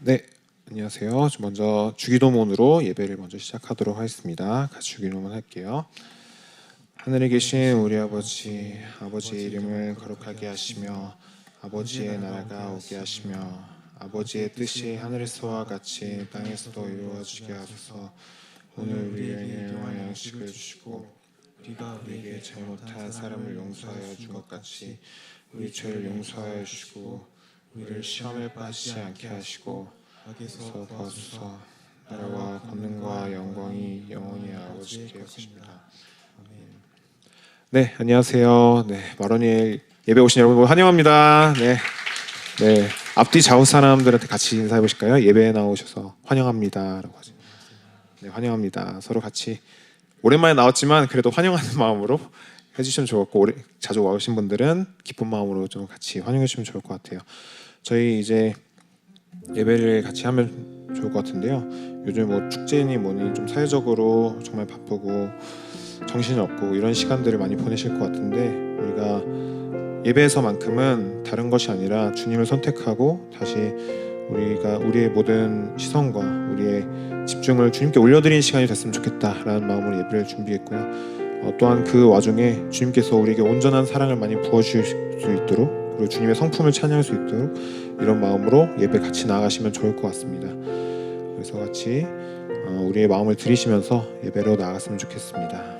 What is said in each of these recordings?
네, 안녕하세요. 먼저 주기도문으로 예배를 먼저 시작하도록 하겠습니다. 같이 주기도문 할게요. 하늘에 계신 우리 아버지, 아버지의 이름을 거룩하게 하시며 아버지의 나라가 오게 하시며 아버지의 뜻이 하늘에서와 같이 땅에서도 이루어지게 하소서. 오늘 우리에게 일용할 양식을 주시고 우리가 우리에게 잘못한 사람을 용서하여 준 것 같이 우리 죄를 용서하여 주시고 우리를 시험에 빠지지 않게 하시고 악에서 도와주소서. 나라와 권능과 영광이 영원히 아버지께 것입니다. 아멘. 네, 안녕하세요. 네, 마로니엘 예배 오신 여러분 환영합니다. 네, 앞뒤 좌우 사람들한테 같이 인사해 보실까요? 예배에 나오셔서 환영합니다라고 하죠. 네, 환영합니다. 서로 같이 오랜만에 나왔지만 그래도 환영하는 마음으로 해주시면 좋을 것 같고, 자주 와오신 분들은 기쁜 마음으로 좀 같이 환영해 주시면 좋을 것 같아요. 저희 이제 예배를 같이 하면 좋을 것 같은데요. 요즘 뭐 축제니 뭐니 좀 사회적으로 정말 바쁘고 정신이 없고 이런 시간들을 많이 보내실 것 같은데, 우리가 예배에서만큼은 다른 것이 아니라 주님을 선택하고 다시 우리의 모든 시선과 우리의 집중을 주님께 올려드리는 시간이 됐으면 좋겠다라는 마음으로 예배를 준비했고요. 또한 그 와중에 주님께서 우리에게 온전한 사랑을 많이 부어주실 수 있도록, 그리고 주님의 성품을 찬양할 수 있도록 이런 마음으로 예배 같이 나아가시면 좋을 것 같습니다. 그래서 같이 우리의 마음을 들이시면서 예배로 나아갔으면 좋겠습니다.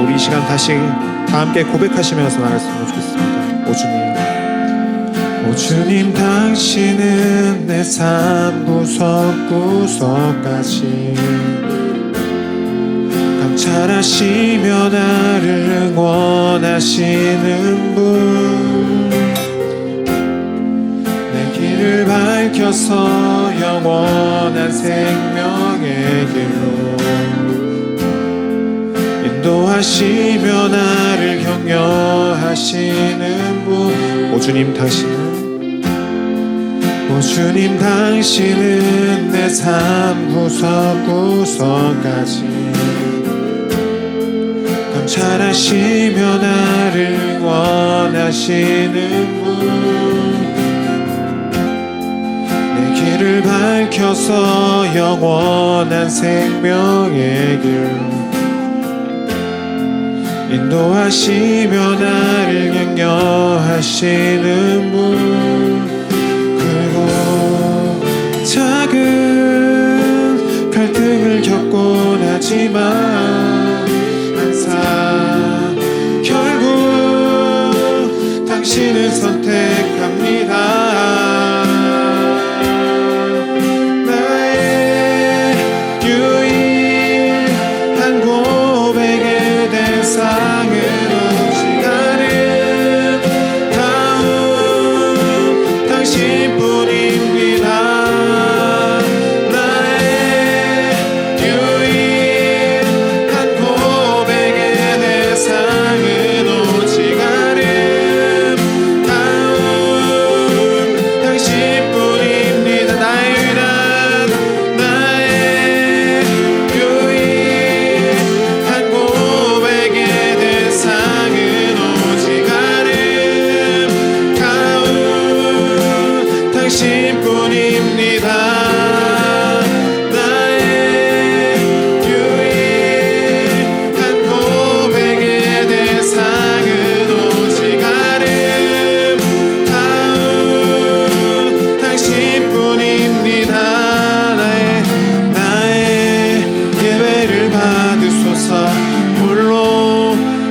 이 시간 다시 다 함께 고백하시면서 나갔으면 좋겠습니다. 오 주님, 당신은 내 삶 구석구석까지 감찰하시며 나를 응원하시는 분, 내 길을 밝혀서 영원한 생명의 길로 인도하시며 나를 격려하시는 분. 오 주님, 당신은 오 주님 당신은 내 삶 구석구석까지 감찰하시며 나를 원하시는 분 내 길을 밝혀서 영원한 생명의 길 인도하시며 나를 격려하시는 분 그리고 작은 갈등을 겪곤 하지만 항상 결국 당신을 선택합니다. 나의 유일한 고백의 대상은 오직 아름다운 당신뿐입니다.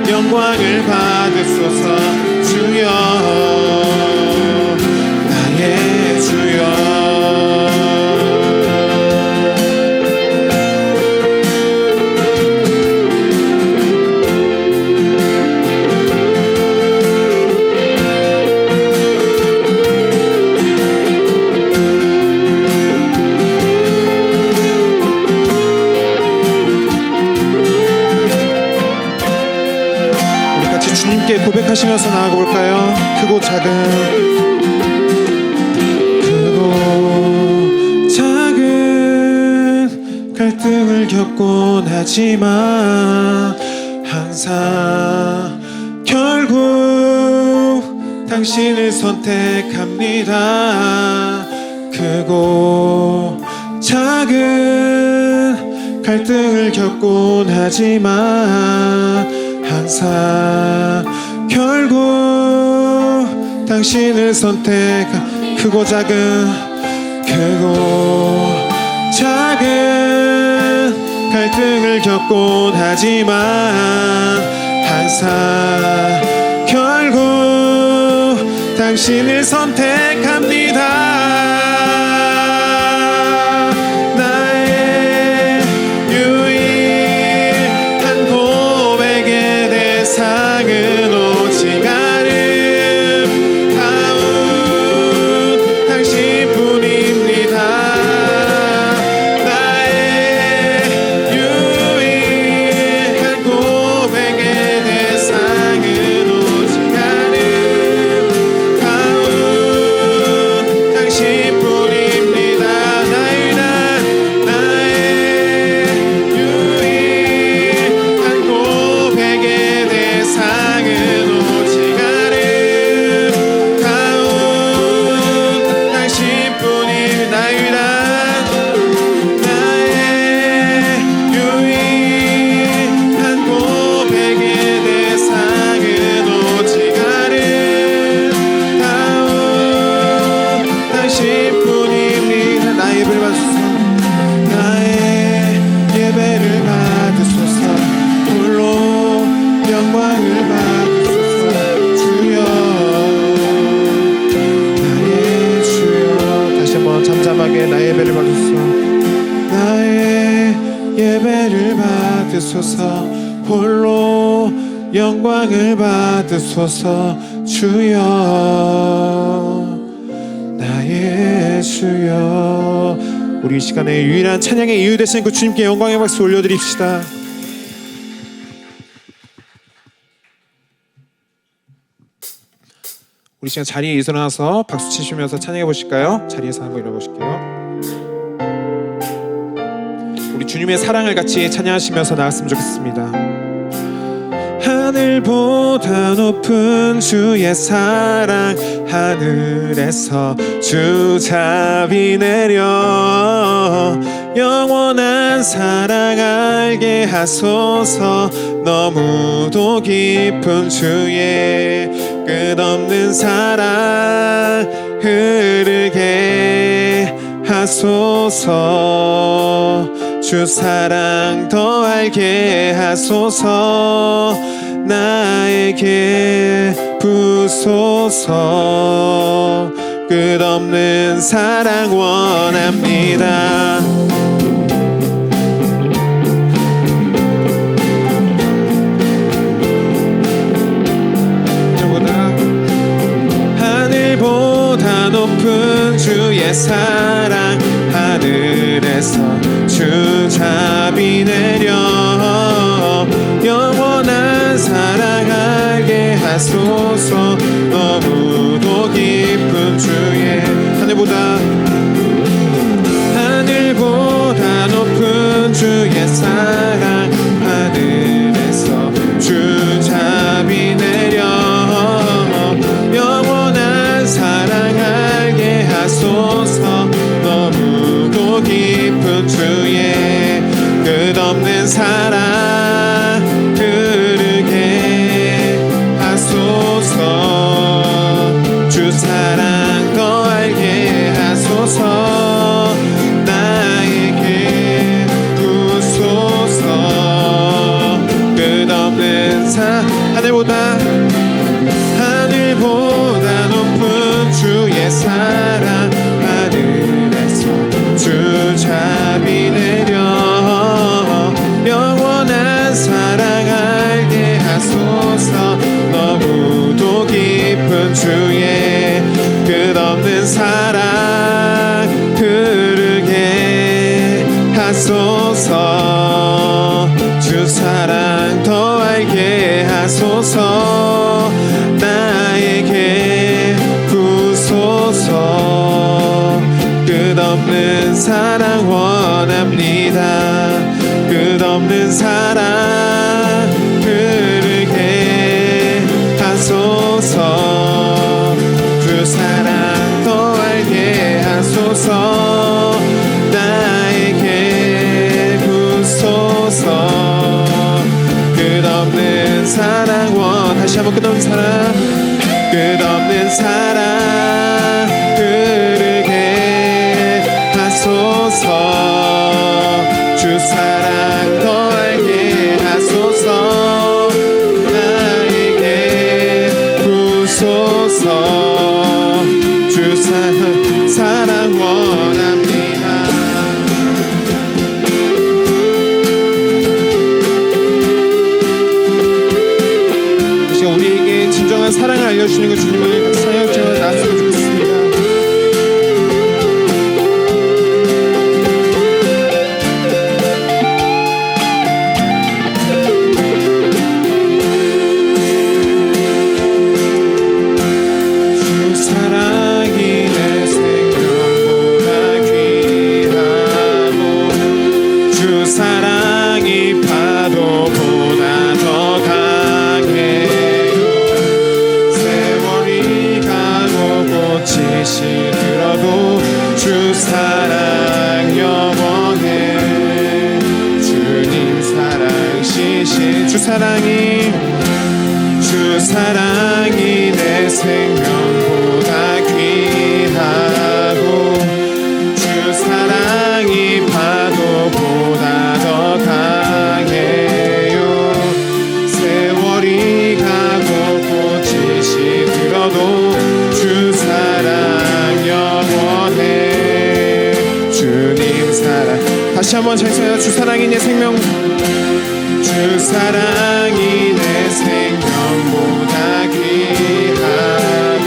영광을 받으소서 주여 나의 주여 주님께 고백하시면서 나아가 볼까요? 크고 작은 갈등을 겪곤 하지만 항상 결국 당신을 선택합니다. 크고 작은 갈등을 겪곤 하지만 항상 결국 당신을 크고 작은 갈등을 겪곤 하지만 항상 결국 당신을 선택합니다. 상은 오직 아름다운 당신뿐입니다. 나의 유일한 고백의 대상은 오직 아름다운 당신뿐입니다. 나의 유일한 고백의 상은 오직 아름다운 당신뿐입니다. 나의 유일한 고백의 대상은 오직 아름다운 당신뿐입니다. 나의 예배를 받으소서. 나의 예배를 받으소서. 홀로 영광을 받으소서 주여 나의 주여. 다시 한번 잠잠하게 나의 예배를 받으소서. 나의 예배를 받으소서. 홀로 영광을 받으소서 주여 나의 주여. 우리 이 시간에 유일한 찬양의 이유 되신 그 주님께 영광의 박수 올려드립시다. 우리 시간 자리에 일어나서 박수 치시면서 찬양해 보실까요? 자리에서 한번 일어보실게요. 우리 주님의 사랑을 같이 찬양하시면서 나갔으면 좋겠습니다. 하늘보다 높은 주의 사랑, 하늘에서 주 자비 내려 영원한 사랑 알게 하소서. 너무도 깊은 주의 끝없는 사랑 흐르게 하소서. 주 사랑 더 알게 하소서. 나에게 부소서. 끝없는 사랑 원합니다. 하늘보다 높은 주의 사랑, 하늘에서 주 자비 내려 영원한 사랑 알게 하소서. 너무도 깊은 주의 하늘보다 높은 주의 사랑, 하늘에서 주 자비 내려 영원한 사랑 알게 하소서. 너무도 깊은 주의 끝없는 사랑 흐르게 하소서. 주 사랑 더 알게 하소서. 나에게 부소서. 끝없는 하늘보다 높은 주의 사랑, 하늘에서 주 자비 내려 영원한 사랑 알게 하소서. 너무도 깊은 주의 끝없는 사랑 흐르게 하소서. 주 사랑 더 알게 하소서. 나에게 부소서. 끝없는 사랑 원합니다. 끝없는 사랑 흐르게 하소서. 주 사랑 더 알게 하소서. 나에게 부소서. 끝없는 사랑 다시 한번 끝없는 사랑, 끝없는 사랑 흐르게 하소서. 주 사랑 더 알게 하소서. 나에게 부소서. 주 사랑 원합니다. 우리에게 진정한 사랑을 알려주시는 그 주님을 같이 찬양하며 나왔으면 좋겠습니다. 주 사랑이 내 생명보다 귀하고 주 사랑이 파도보다 더 강해. 시들어도 주 사랑 영원해. 주님 사랑 시시 주 사랑이 내 생명보다 귀하고 주 사랑이 파도보다 더 강해요. 세월이 가고 꽃이 시들어도 주 사랑 영원해. 주님 사랑 다시 한번 잘 써요. 주 사랑이 내 생명, 주 사랑이 내 생명보다 귀하고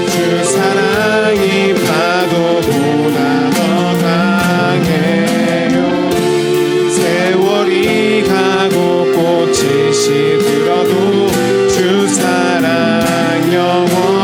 주 사랑이 파도보다 더 강해요. 세월이 가고 꽃이 시들어도 주 사랑 영원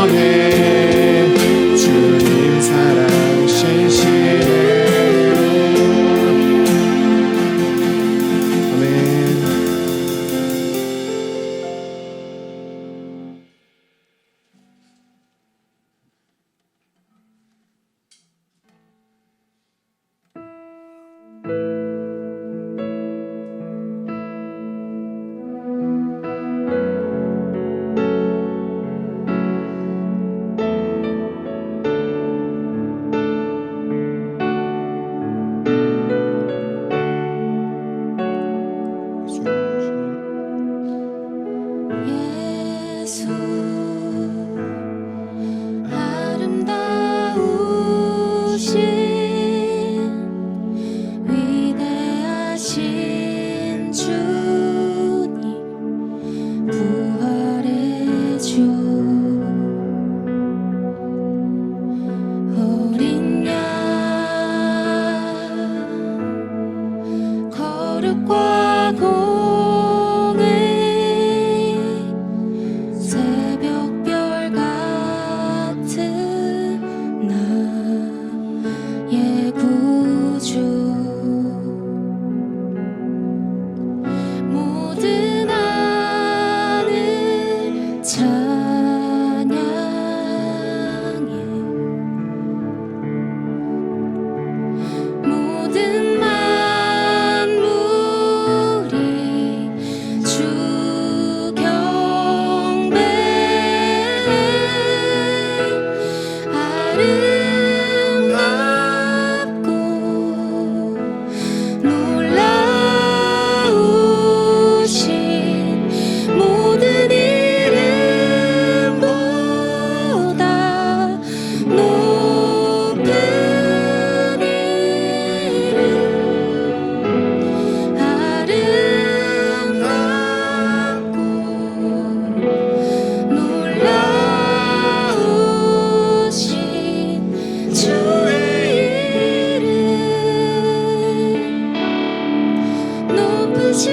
높으신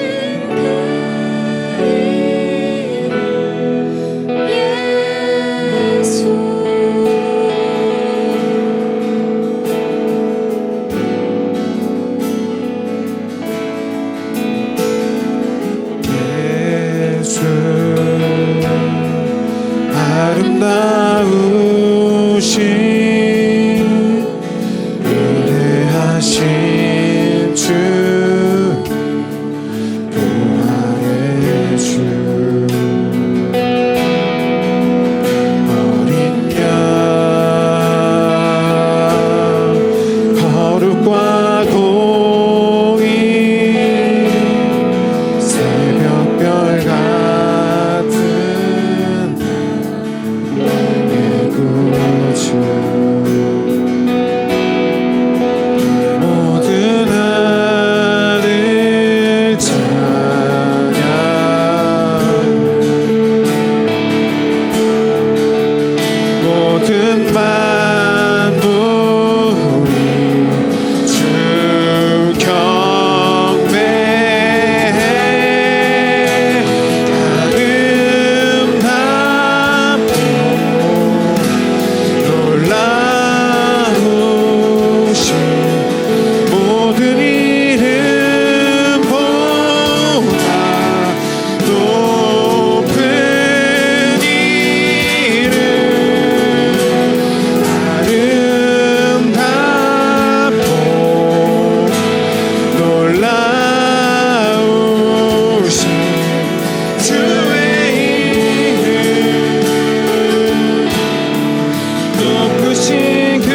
그 이름 예수. 예수 아름다우신 위대하신 주 부활의 주 어린 양 거룩과 공의 새벽별 같은 나의 구주 모든 하늘 찬양 모든 만물이 주 경배해 아름답고 놀라우신 모든 이름보다 높은 이름 아름답고 놀라우신 주의 이름 높으신 그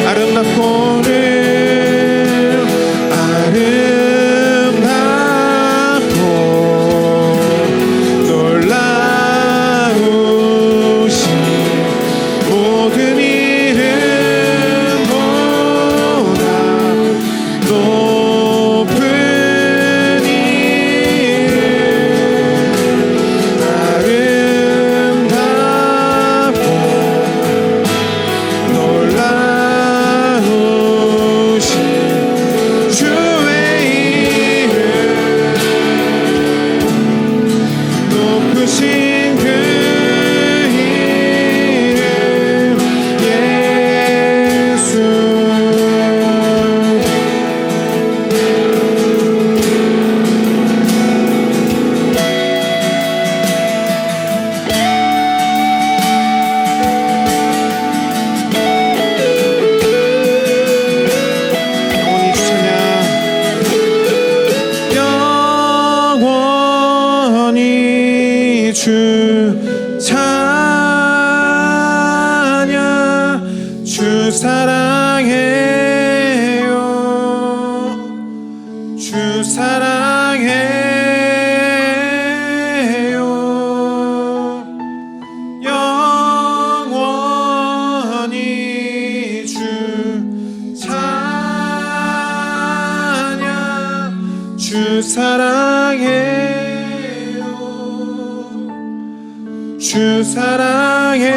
아름답고는 아름답고 놀라우신 모든 이름보다 높은 이름 아름답고 놀라우신 주의 이름 높으신 그 이름 예수 영원히 주차냐 영원히 주 찬양 주 사랑해요 주 사랑해요 영원히 주 찬양 주 사랑해요 주 사랑해요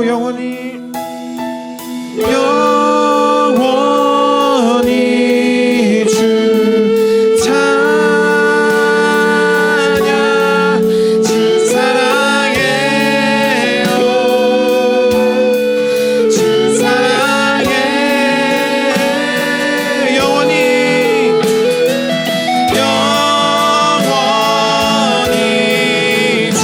영원히 영원히 주 찬양 주 사랑해요 주 사랑해 영원히 영원히 주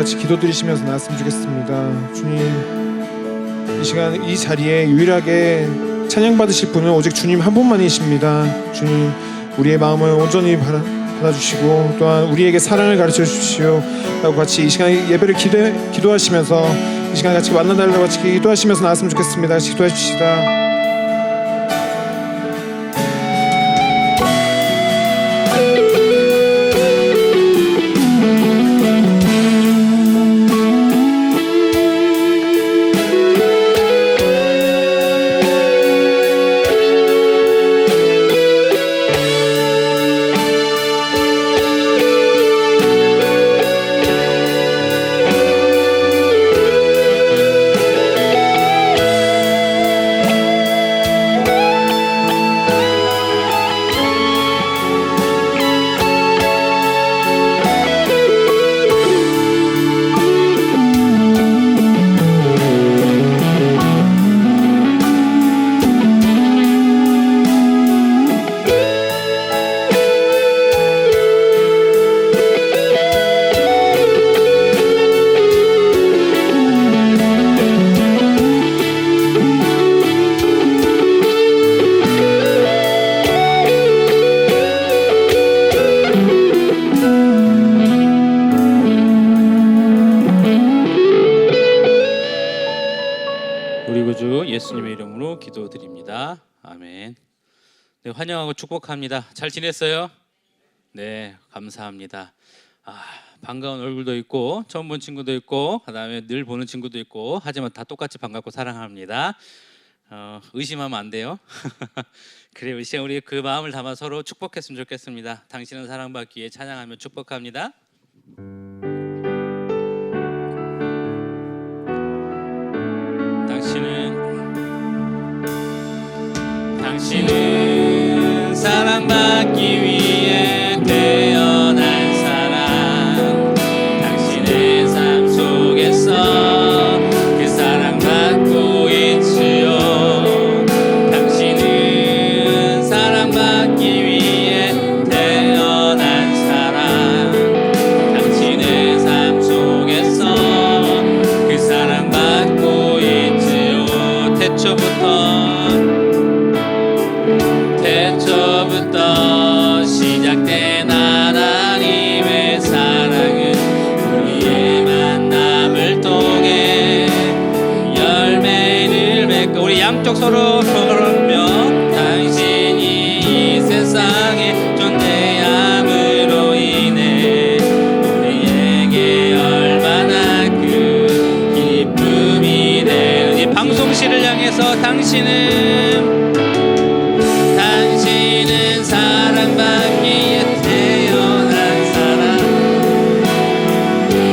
같이 기도드리시면서 나왔으면 좋겠습니다. 주님, 이 시간 이 자리에 유일하게 찬양 받으실 분은 오직 주님 한 분만이십니다. 주님, 우리의 마음을 온전히 받아주시고 또한 우리에게 사랑을 가르쳐 주십시오. 라고 같이 이 시간 예배를 기도하시면서 이 시간 같이 만나달라고 같이 기도하시면서 나왔으면 좋겠습니다. 같이 기도하십시다. 예수님의 이름으로 기도드립니다. 아멘. 네, 환영하고 축복합니다. 잘 지냈어요? 네, 감사합니다. 반가운 얼굴도 있고 처음 본 친구도 있고 그다음에 늘 보는 친구도 있고 하지만 다 똑같이 반갑고 사랑합니다. 의심하면 안 돼요. 그래요. 이 시간 우리 그 마음을 담아 서로 축복했으면 좋겠습니다. 당신은 사랑받기 위해 찬양하며 축복합니다. 당신은 사랑받기 위해 태어난 사람. 당신의 삶 속에서 그 사랑받고 있지요. 당신은 사랑받기 위해 태어난 사람. 당신의 삶 속에서 그 사랑받고 있지요. 태초부터 시작된 하나님의 사랑은 우리의 만남을 통해 열매를 맺고 우리 양쪽 서로 걸으며 당신이 이 세상에 존재함으로 인해 우리에게 얼마나 그 기쁨이 되는지 방송실을 향해서 당신은 사랑받기에 태어난 사람.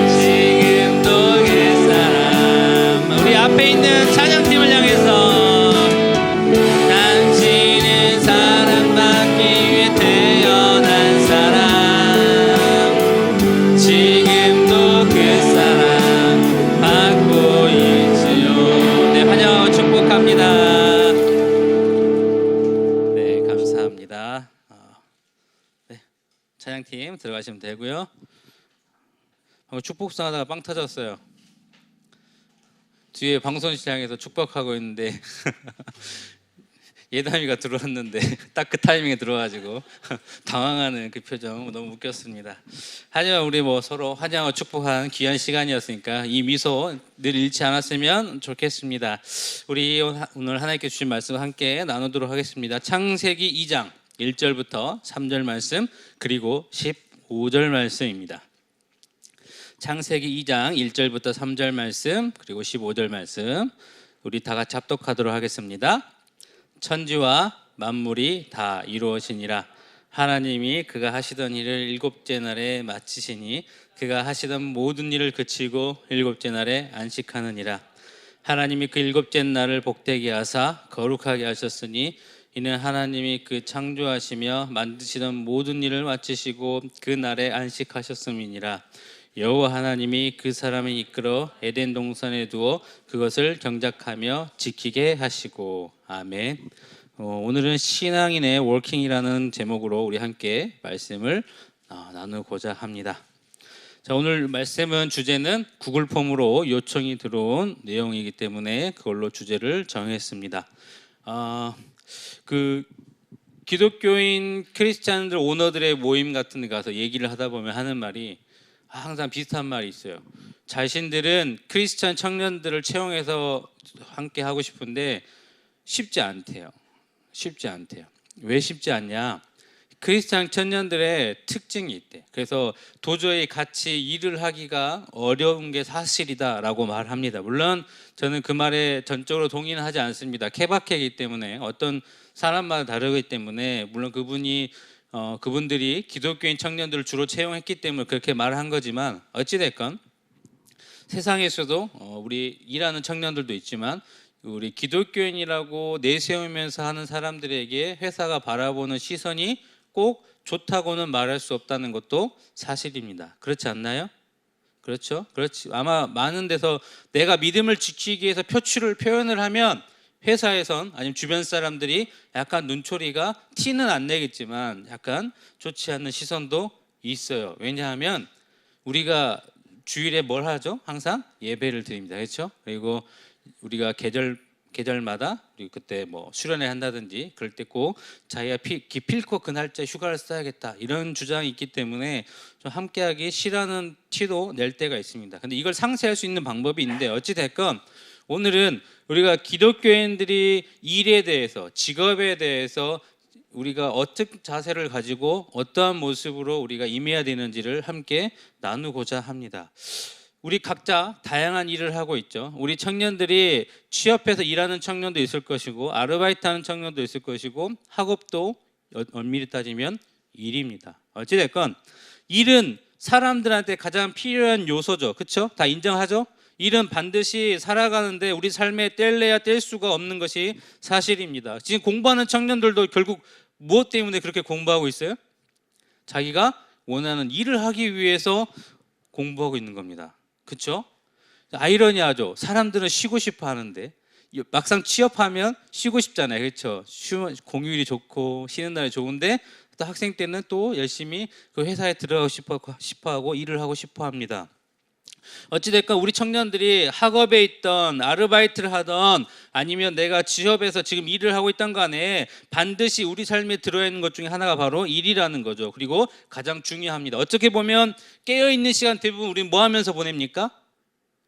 지금도 그 사람. 우리 앞에 있는 찬양팀을 향해서 당신은 사랑받기 위해 태어난 사람. 지금도 그 사랑 받고 있지요. 네, 환영하고 축복합니다. 찬양팀 들어가시면 되고요. 축복성 하다가 빵 터졌어요. 뒤에 방송실 향해서 축복하고 있는데 예담이가 들어왔는데 딱 그 타이밍에 들어와가지고 당황하는 그 표정 너무 웃겼습니다. 하지만 우리 서로 환영하고 축복한 귀한 시간이었으니까 이 미소 늘 잃지 않았으면 좋겠습니다. 우리 오늘 하나님께 주신 말씀 함께 나누도록 하겠습니다. 창세기 2장 1절부터 3절 말씀 그리고 15절 말씀입니다. 창세기 2장 1절부터 3절 말씀 그리고 15절 말씀 우리 다 같이 합독하도록 하겠습니다. 천지와 만물이 다 이루어지니라. 하나님이 그가 하시던 일을 일곱째 날에 마치시니 그가 하시던 모든 일을 그치고 일곱째 날에 안식하느니라. 하나님이 그 일곱째 날을 복되게 하사 거룩하게 하셨으니 이는 하나님이 그 창조하시며 만드시던 모든 일을 마치시고 그 날에 안식하셨음이니라. 여호와 하나님이 그 사람을 이끌어 에덴 동산에 두어 그것을 경작하며 지키게 하시고. 아멘. 오늘은 신앙인의 워킹이라는 제목으로 우리 함께 말씀을 나누고자 합니다. 자, 오늘 말씀은 주제는 구글 폼으로 요청이 들어온 내용이기 때문에 그걸로 주제를 정했습니다. 그 기독교인 크리스찬들 오너들의 모임 같은 데 가서 얘기를 하다 보면 하는 말이 항상 비슷한 말이 있어요. 자신들은 크리스찬 청년들을 채용해서 함께 하고 싶은데 쉽지 않대요. 쉽지 않대요. 왜 쉽지 않냐? 크리스찬 청년들의 특징이 있대. 그래서 도저히 같이 일을 하기가 어려운 게 사실이다라고 말합니다. 물론 저는 그 말에 전적으로 동의는 하지 않습니다. 케바케이기 때문에 어떤 사람마다 다르기 때문에 물론 그분들이 기독교인 청년들을 주로 채용했기 때문에 그렇게 말한 거지만 어찌됐건 세상에서도 우리 일하는 청년들도 있지만 우리 기독교인이라고 내세우면서 하는 사람들에게 회사가 바라보는 시선이 꼭 좋다고는 말할 수 없다는 것도 사실입니다. 그렇지 않나요? 그렇죠? 그렇지. 아마 많은 데서 내가 믿음을 지키기 위해서 표현을 하면 회사에선 아니면 주변 사람들이 약간 눈초리가 티는 안 내겠지만 약간 좋지 않는 시선도 있어요. 왜냐하면 우리가 주일에 뭘 하죠? 항상 예배를 드립니다. 그렇죠? 그리고 우리가 계절마다 우리 그때 뭐 수련회 한다든지 그럴 때 꼭 자기가 기필코 그 날짜 휴가를 써야겠다 이런 주장이 있기 때문에 좀 함께하기 싫어하는 티도 낼 때가 있습니다. 근데 이걸 상쇄할 수 있는 방법이 있는데 어찌 됐건 오늘은 우리가 기독교인들이 일에 대해서 직업에 대해서 우리가 어떤 자세를 가지고 어떠한 모습으로 우리가 임해야 되는지를 함께 나누고자 합니다. 우리 각자 다양한 일을 하고 있죠. 우리 청년들이 취업해서 일하는 청년도 있을 것이고 아르바이트하는 청년도 있을 것이고 학업도 엄밀히 따지면 일입니다. 어찌됐건 일은 사람들한테 가장 필요한 요소죠. 그렇죠? 다 인정하죠? 일은 반드시 살아가는데 우리 삶에 뗄래야 뗄 수가 없는 것이 사실입니다. 지금 공부하는 청년들도 결국 무엇 때문에 그렇게 공부하고 있어요? 자기가 원하는 일을 하기 위해서 공부하고 있는 겁니다. 그렇죠? 아이러니하죠. 사람들은 쉬고 싶어 하는데 막상 취업하면 쉬고 싶잖아요. 그렇죠? 공휴일이 좋고 쉬는 날이 좋은데 또 학생 때는 또 열심히 그 회사에 들어가고 싶어 하고 일을 하고 싶어 합니다. 어찌됐건 우리 청년들이 학업에 있던 아르바이트를 하던 아니면 내가 취업에서 지금 일을 하고 있던 간에 반드시 우리 삶에 들어있는 것 중에 하나가 바로 일이라는 거죠. 그리고 가장 중요합니다. 어떻게 보면 깨어있는 시간 대부분 우리는 뭐 하면서 보냅니까?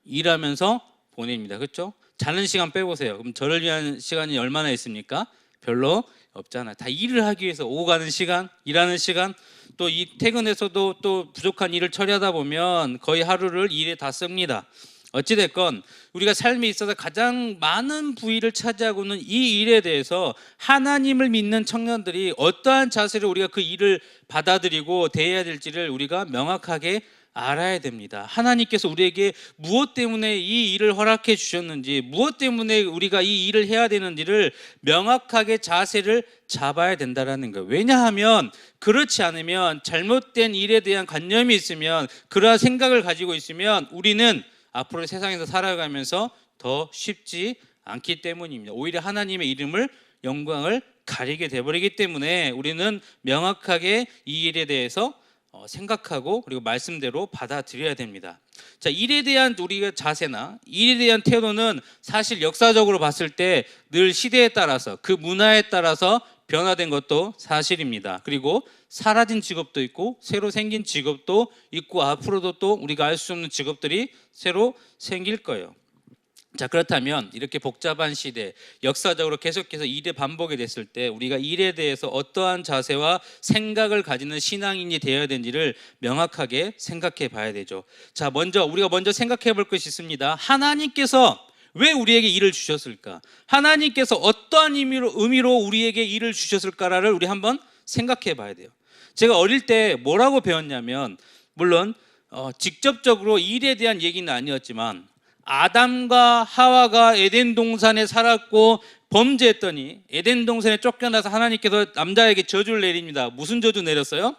일하면서 보냅니다. 그렇죠? 자는 시간 빼보세요. 그럼 저를 위한 시간이 얼마나 있습니까? 별로 없잖아요. 다 일을 하기 위해서 오고 가는 시간, 일하는 시간, 또 이 퇴근해서도 또 부족한 일을 처리하다 보면 거의 하루를 일에 다 씁니다. 어찌됐건 우리가 삶에 있어서 가장 많은 부위를 차지하고는 이 일에 대해서 하나님을 믿는 청년들이 어떠한 자세로 우리가 그 일을 받아들이고 대해야 될지를 우리가 명확하게 알아야 됩니다. 하나님께서 우리에게 무엇 때문에 이 일을 허락해 주셨는지, 무엇 때문에 우리가 이 일을 해야 되는지를 명확하게 자세를 잡아야 된다는 거예요. 왜냐하면 그렇지 않으면 잘못된 일에 대한 관념이 있으면 그러한 생각을 가지고 있으면 우리는 앞으로 세상에서 살아가면서 더 쉽지 않기 때문입니다. 오히려 하나님의 이름을 영광을 가리게 되어버리기 때문에 우리는 명확하게 이 일에 대해서 생각하고 그리고 말씀대로 받아들여야 됩니다. 자, 일에 대한 우리가 자세나 일에 대한 태도는 사실 역사적으로 봤을 때 늘 시대에 따라서 그 문화에 따라서 변화된 것도 사실입니다. 그리고 사라진 직업도 있고 새로 생긴 직업도 있고 앞으로도 또 우리가 알 수 없는 직업들이 새로 생길 거예요. 자, 그렇다면 이렇게 복잡한 시대, 역사적으로 계속해서 일이 반복이 됐을 때 우리가 일에 대해서 어떠한 자세와 생각을 가지는 신앙인이 되어야 되는지를 명확하게 생각해 봐야 되죠. 자, 우리가 먼저 생각해 볼 것이 있습니다. 하나님께서 왜 우리에게 일을 주셨을까? 하나님께서 어떠한 의미로 우리에게 일을 주셨을까를 우리 한번 생각해 봐야 돼요. 제가 어릴 때 뭐라고 배웠냐면 물론 직접적으로 일에 대한 얘기는 아니었지만 아담과 하와가 에덴 동산에 살았고 범죄했더니 에덴 동산에 쫓겨나서 하나님께서 남자에게 저주를 내립니다. 무슨 저주 내렸어요?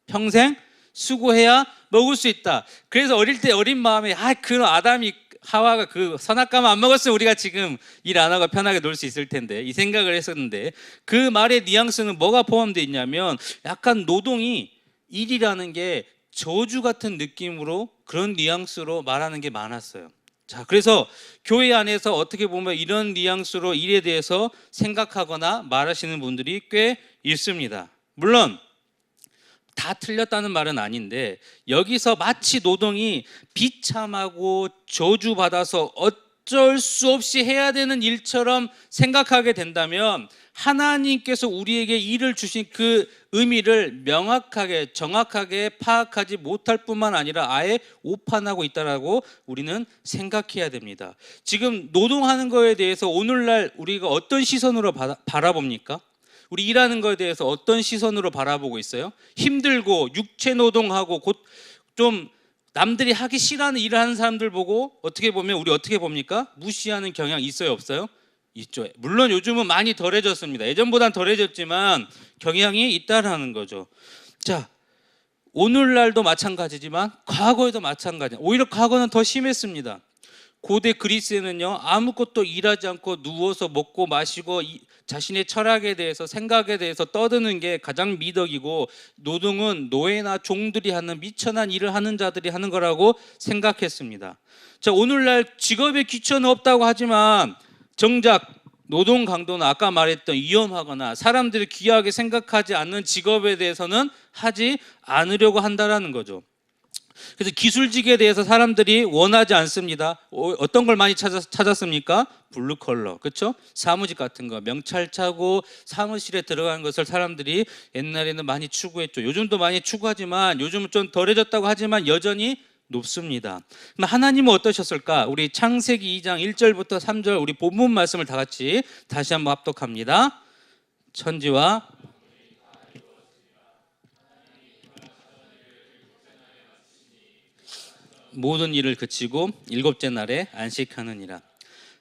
평생 수고해야 먹을 수 있다. 그래서 어릴 때 어린 마음에 그 아담이 하와가 그 선악과만 안 먹었으면 우리가 지금 일 안 하고 편하게 놀 수 있을 텐데 이 생각을 했었는데 그 말의 뉘앙스는 뭐가 포함되어 있냐면 약간 노동이 일이라는 게 저주 같은 느낌으로 그런 뉘앙스로 말하는 게 많았어요. 자, 그래서 교회 안에서 어떻게 보면 이런 뉘앙스로 일에 대해서 생각하거나 말하시는 분들이 꽤 있습니다. 물론 다 틀렸다는 말은 아닌데 여기서 마치 노동이 비참하고 저주받아서 어쩔 수 없이 해야 되는 일처럼 생각하게 된다면 하나님께서 우리에게 일을 주신 그 의미를 명확하게 정확하게 파악하지 못할 뿐만 아니라 아예 오판하고 있다라고 우리는 생각해야 됩니다. 지금 노동하는 거에 대해서 오늘날 우리가 어떤 시선으로 바라봅니까? 우리 일하는 거에 대해서 어떤 시선으로 바라보고 있어요? 힘들고 육체 노동하고 곧 좀 남들이 하기 싫어하는 일을 하는 사람들 보고 어떻게 보면 우리 어떻게 봅니까? 무시하는 경향 있어요, 없어요? 있죠. 물론 요즘은 많이 덜해졌습니다. 예전보단 덜해졌지만 경향이 있다라는 거죠. 자, 오늘날도 마찬가지지만 과거에도 마찬가지. 오히려 과거는 더 심했습니다. 고대 그리스에는요, 아무것도 일하지 않고 누워서 먹고 마시고 자신의 철학에 대해서 생각에 대해서 떠드는 게 가장 미덕이고 노동은 노예나 종들이 하는 미천한 일을 하는 자들이 하는 거라고 생각했습니다. 자, 오늘날 직업에 귀천은 없다고 하지만 정작 노동 강도는 아까 말했던 위험하거나 사람들이 귀하게 생각하지 않는 직업에 대해서는 하지 않으려고 한다라는 거죠. 그래서 기술직에 대해서 사람들이 원하지 않습니다. 어떤 걸 많이 찾았습니까? 블루컬러, 그렇죠? 사무직 같은 거, 명찰 차고 사무실에 들어가는 것을 사람들이 옛날에는 많이 추구했죠. 요즘도 많이 추구하지만 요즘은 좀 덜해졌다고 하지만 여전히 높습니다. 그럼 하나님은 어떠셨을까? 우리 창세기 2장 1절부터 3절 우리 본문 말씀을 다 같이 다시 한번 합독합니다. 천지와 모든 일을 그치고 일곱째 날에 안식하느니라.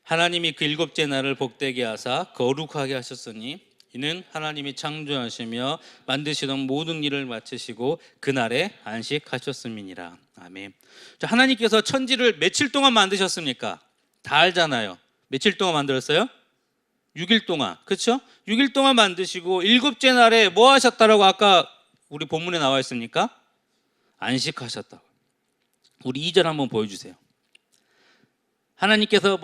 하나님이 그 일곱째 날을 복되게 하사 거룩하게 하셨으니 이는 하나님이 창조하시며 만드시던 모든 일을 마치시고 그날에 안식하셨음이니라. 아멘. 자, 하나님께서 천지를 며칠 동안 만드셨습니까? 다 알잖아요. 며칠 동안 만들었어요? 6일 동안. 그렇죠? 6일 동안 만드시고 일곱째 날에 뭐 하셨다라고 아까 우리 본문에 나와 있습니까? 안식하셨다고. 우리 2절 한번 보여주세요. 하나님께서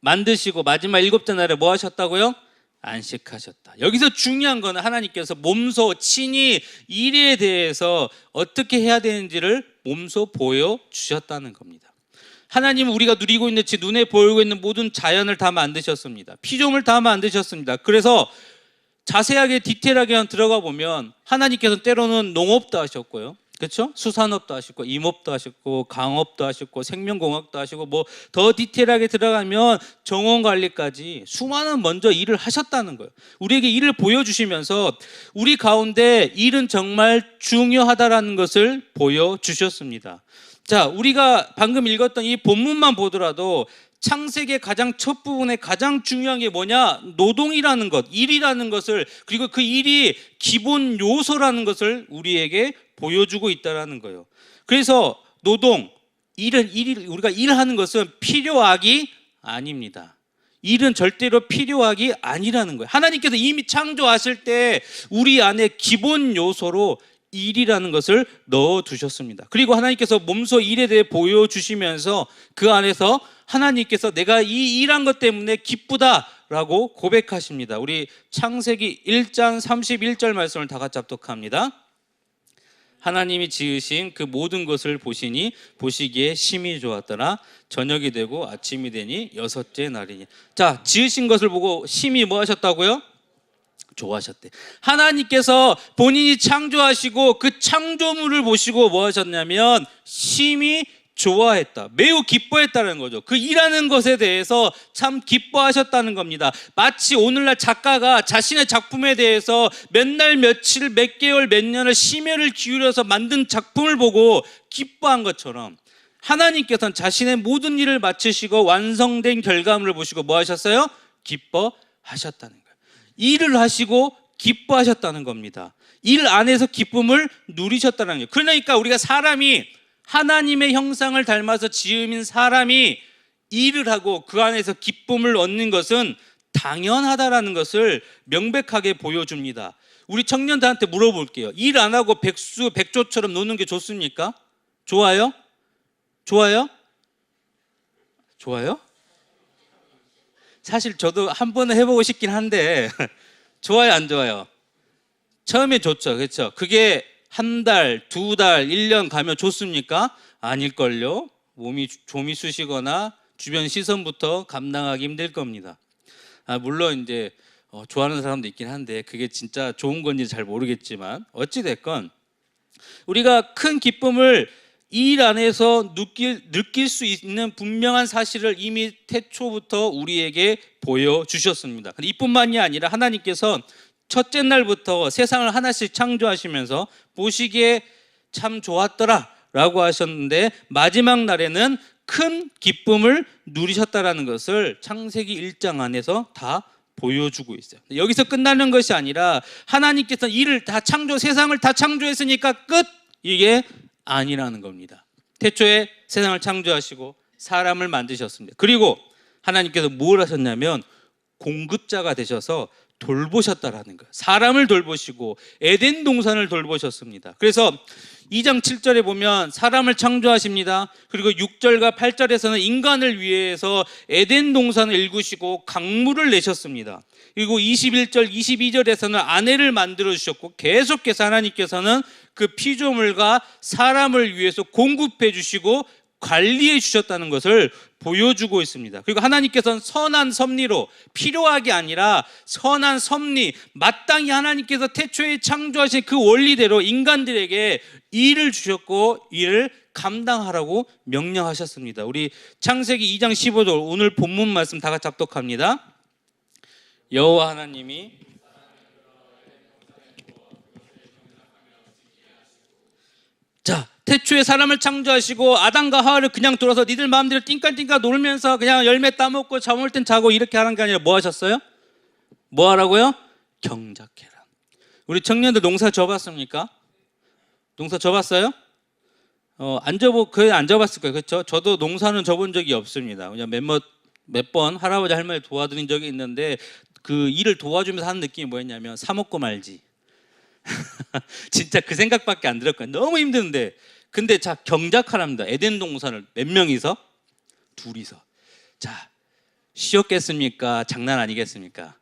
만드시고 마지막 일곱째 날에 뭐 하셨다고요? 안식하셨다. 여기서 중요한 거는 하나님께서 몸소 친히 일에 대해서 어떻게 해야 되는지를 몸소 보여주셨다는 겁니다. 하나님은 우리가 누리고 있는 눈에 보이고 있는 모든 자연을 다 만드셨습니다. 피조물 다 만드셨습니다. 그래서 자세하게 디테일하게 들어가 보면 하나님께서 때로는 농업도 하셨고요, 그렇죠? 수산업도 하시고 임업도 하셨고 강업도 하셨고 생명공학도 하시고 뭐 더 디테일하게 들어가면 정원관리까지 수많은 먼저 일을 하셨다는 거예요. 우리에게 일을 보여주시면서 우리 가운데 일은 정말 중요하다라는 것을 보여주셨습니다. 자, 우리가 방금 읽었던 이 본문만 보더라도 창세기의 가장 첫 부분에 가장 중요한 게 뭐냐? 노동이라는 것, 일이라는 것을, 그리고 그 일이 기본 요소라는 것을 우리에게 보여주고 있다라는 거예요. 그래서 노동, 우리가 일하는 것은 필요악이 아닙니다. 일은 절대로 필요악이 아니라는 거예요. 하나님께서 이미 창조하실 때 우리 안에 기본 요소로 일이라는 것을 넣어두셨습니다. 그리고 하나님께서 몸소 일에 대해 보여주시면서 그 안에서 하나님께서 내가 이 일한 것 때문에 기쁘다라고 고백하십니다. 우리 창세기 1장 31절 말씀을 다 같이 합독합니다. 하나님이 지으신 그 모든 것을 보시니 보시기에 심히 좋았더라. 저녁이 되고 아침이 되니 여섯째 날이니. 자, 지으신 것을 보고 심히 뭐 하셨다고요? 좋아하셨대. 하나님께서 본인이 창조하시고 그 창조물을 보시고 뭐 하셨냐면 심히 좋아했다. 매우 기뻐했다는 거죠. 그 일하는 것에 대해서 참 기뻐하셨다는 겁니다. 마치 오늘날 작가가 자신의 작품에 대해서 몇 날, 며칠, 몇 개월, 몇 년을 심혈을 기울여서 만든 작품을 보고 기뻐한 것처럼 하나님께서는 자신의 모든 일을 마치시고 완성된 결과물을 보시고 뭐 하셨어요? 기뻐하셨다는 거예요. 일을 하시고 기뻐하셨다는 겁니다. 일 안에서 기쁨을 누리셨다는 거예요. 그러니까 우리가 사람이 하나님의 형상을 닮아서 지음인 사람이 일을 하고 그 안에서 기쁨을 얻는 것은 당연하다라는 것을 명백하게 보여줍니다. 우리 청년들한테 물어볼게요. 일 안 하고 백수, 백조처럼 노는 게 좋습니까? 좋아요? 좋아요? 좋아요? 사실 저도 한 번은 해보고 싶긴 한데 좋아요, 안 좋아요? 처음에 좋죠, 그렇죠? 그게 한 달, 두 달, 1년 가면 좋습니까? 아닐걸요? 몸이 좀이 쑤시거나 주변 시선부터 감당하기 힘들 겁니다. 물론 이제 좋아하는 사람도 있긴 한데 그게 진짜 좋은 건지 잘 모르겠지만 어찌 됐건 우리가 큰 기쁨을 이 일 안에서 느낄 수 있는 분명한 사실을 이미 태초부터 우리에게 보여주셨습니다. 이뿐만이 아니라 하나님께서 첫째 날부터 세상을 하나씩 창조하시면서 보시기에 참 좋았더라 라고 하셨는데 마지막 날에는 큰 기쁨을 누리셨다라는 것을 창세기 1장 안에서 다 보여주고 있어요. 여기서 끝나는 것이 아니라 하나님께서 이를 다 세상을 다 창조했으니까 끝! 이게 아니라는 겁니다. 태초에 세상을 창조하시고 사람을 만드셨습니다. 그리고 하나님께서 뭘 하셨냐면 공급자가 되셔서 돌보셨다라는 거예요. 사람을 돌보시고 에덴 동산을 돌보셨습니다. 그래서 2장 7절에 보면 사람을 창조하십니다. 그리고 6절과 8절에서는 인간을 위해서 에덴 동산을 일구시고 강물을 내셨습니다. 그리고 21절, 22절에서는 아내를 만들어 주셨고 계속해서 하나님께서는 그 피조물과 사람을 위해서 공급해 주시고 관리해 주셨다는 것을 보여주고 있습니다. 그리고 하나님께서는 선한 섭리로 필요하게 아니라 선한 섭리, 마땅히 하나님께서 태초에 창조하신 그 원리대로 인간들에게 일을 주셨고 일을 감당하라고 명령하셨습니다. 우리 창세기 2장 15절 오늘 본문 말씀 다 같이 합독합니다. 여호와 하나님이 태초에 사람을 창조하시고 아담과 하와를 그냥 둬서 니들 마음대로 띵까띵까 놀면서 그냥 열매 따먹고 잠올 땐 자고 이렇게 하는 게 아니라 뭐 하셨어요? 뭐 하라고요? 경작해라. 우리 청년들 농사 져봤습니까? 농사 져봤어요? 안 져봤을 거예요. 그렇죠? 저도 농사는 져본 적이 없습니다. 그냥 몇 번 할아버지 할머니 도와드린 적이 있는데 그 일을 도와주면서 하는 느낌이 뭐였냐면 사 먹고 말지. 진짜 그 생각밖에 안 들었거든요. 너무 힘드는데 근데 자 경작하랍니다. 에덴 동산을 몇 명이서? 둘이서. 자 쉬었겠습니까? 장난 아니겠습니까?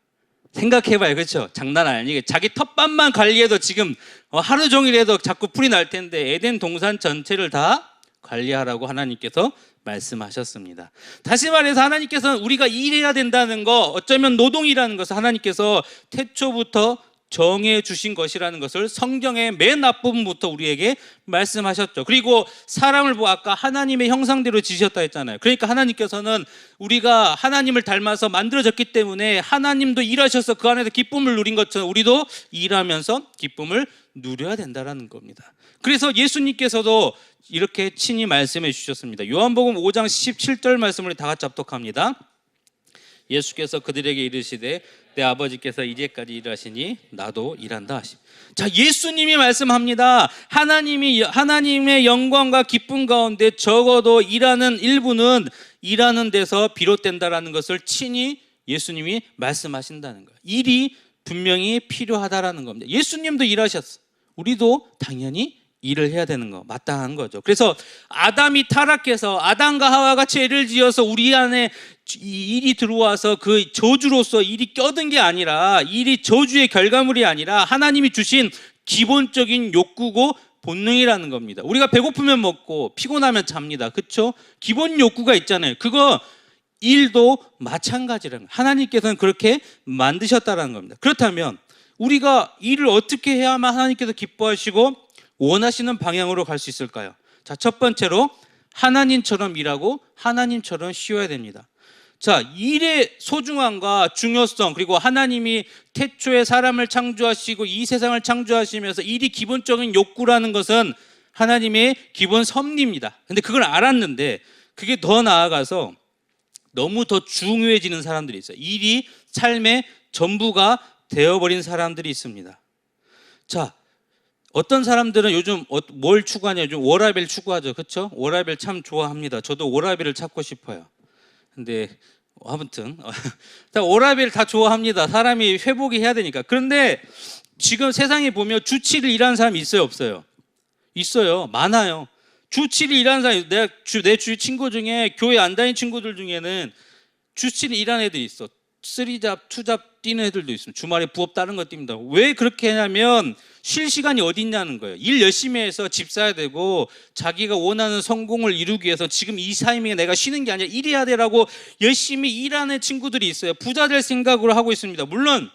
생각해봐요. 그렇죠? 장난 아니게 자기 텃밭만 관리해도 지금 하루 종일 해도 자꾸 풀이 날 텐데 에덴 동산 전체를 다 관리하라고 하나님께서 말씀하셨습니다. 다시 말해서 하나님께서는 우리가 일해야 된다는 거 어쩌면 노동이라는 것을 하나님께서 태초부터 정해 주신 것이라는 것을 성경의 맨 앞부분부터 우리에게 말씀하셨죠. 그리고 사람을 아까 하나님의 형상대로 지으셨다 했잖아요. 그러니까 하나님께서는 우리가 하나님을 닮아서 만들어졌기 때문에 하나님도 일하셔서 그 안에서 기쁨을 누린 것처럼 우리도 일하면서 기쁨을 누려야 된다는 겁니다. 그래서 예수님께서도 이렇게 친히 말씀해 주셨습니다. 요한복음 5장 17절 말씀을 다 같이 합독합니다. 예수께서 그들에게 이르시되 내 아버지께서 이제까지 일하시니 나도 일한다 하심. 자, 예수님이 말씀합니다. 하나님의 영광과 기쁨 가운데 적어도 일하는 일부는 일하는 데서 비롯된다라는 것을 친히 예수님이 말씀하신다는 거예요. 일이 분명히 필요하다라는 겁니다. 예수님도 일하셨어. 우리도 당연히 일을 해야 되는 거 마땅한 거죠. 그래서 아담이 타락해서 아담과 하와가 죄를 지어서 우리 안에 이 일이 들어와서 그 저주로서 일이 껴든 게 아니라 일이 저주의 결과물이 아니라 하나님이 주신 기본적인 욕구고 본능이라는 겁니다. 우리가 배고프면 먹고 피곤하면 잡니다. 그렇죠? 기본 욕구가 있잖아요. 그거 일도 마찬가지라는 거예요. 하나님께서는 그렇게 만드셨다는 겁니다. 그렇다면 우리가 일을 어떻게 해야만 하나님께서 기뻐하시고 원하시는 방향으로 갈 수 있을까요? 자, 첫 번째로 하나님처럼 일하고 하나님처럼 쉬어야 됩니다. 자, 일의 소중함과 중요성, 그리고 하나님이 태초에 사람을 창조하시고 이 세상을 창조하시면서 일이 기본적인 욕구라는 것은 하나님의 기본 섭리입니다. 근데 그걸 알았는데 그게 더 나아가서 너무 더 중요해지는 사람들이 있어요. 일이 삶의 전부가 되어버린 사람들이 있습니다. 자, 어떤 사람들은 요즘 뭘 추구하냐? 요즘 워라밸 추구하죠. 그렇죠? 워라밸 참 좋아합니다. 저도 워라밸을 찾고 싶어요. 근데 아무튼 워라밸 다 좋아합니다. 사람이 회복이 해야 되니까. 그런데 지금 세상에 보면 주 7일 일하는 사람이 있어요, 없어요? 있어요. 많아요. 주 7일 일하는 사람이, 내 주위 친구 중에 교회 안 다니는 친구들 중에는 주 7일 일하는 애들이 있어. 3잡, 2잡 뛰는 애들도 있습니다. 주말에 부업 다른 거 뜁니다. 왜 그렇게 하냐면 쉴 시간이 어디 있냐는 거예요. 일 열심히 해서 집 사야 되고 자기가 원하는 성공을 이루기 위해서 지금 이 타이밍에 내가 쉬는 게 아니라 일해야 되라고 열심히 일하는 친구들이 있어요. 부자 될 생각으로 하고 있습니다. 물론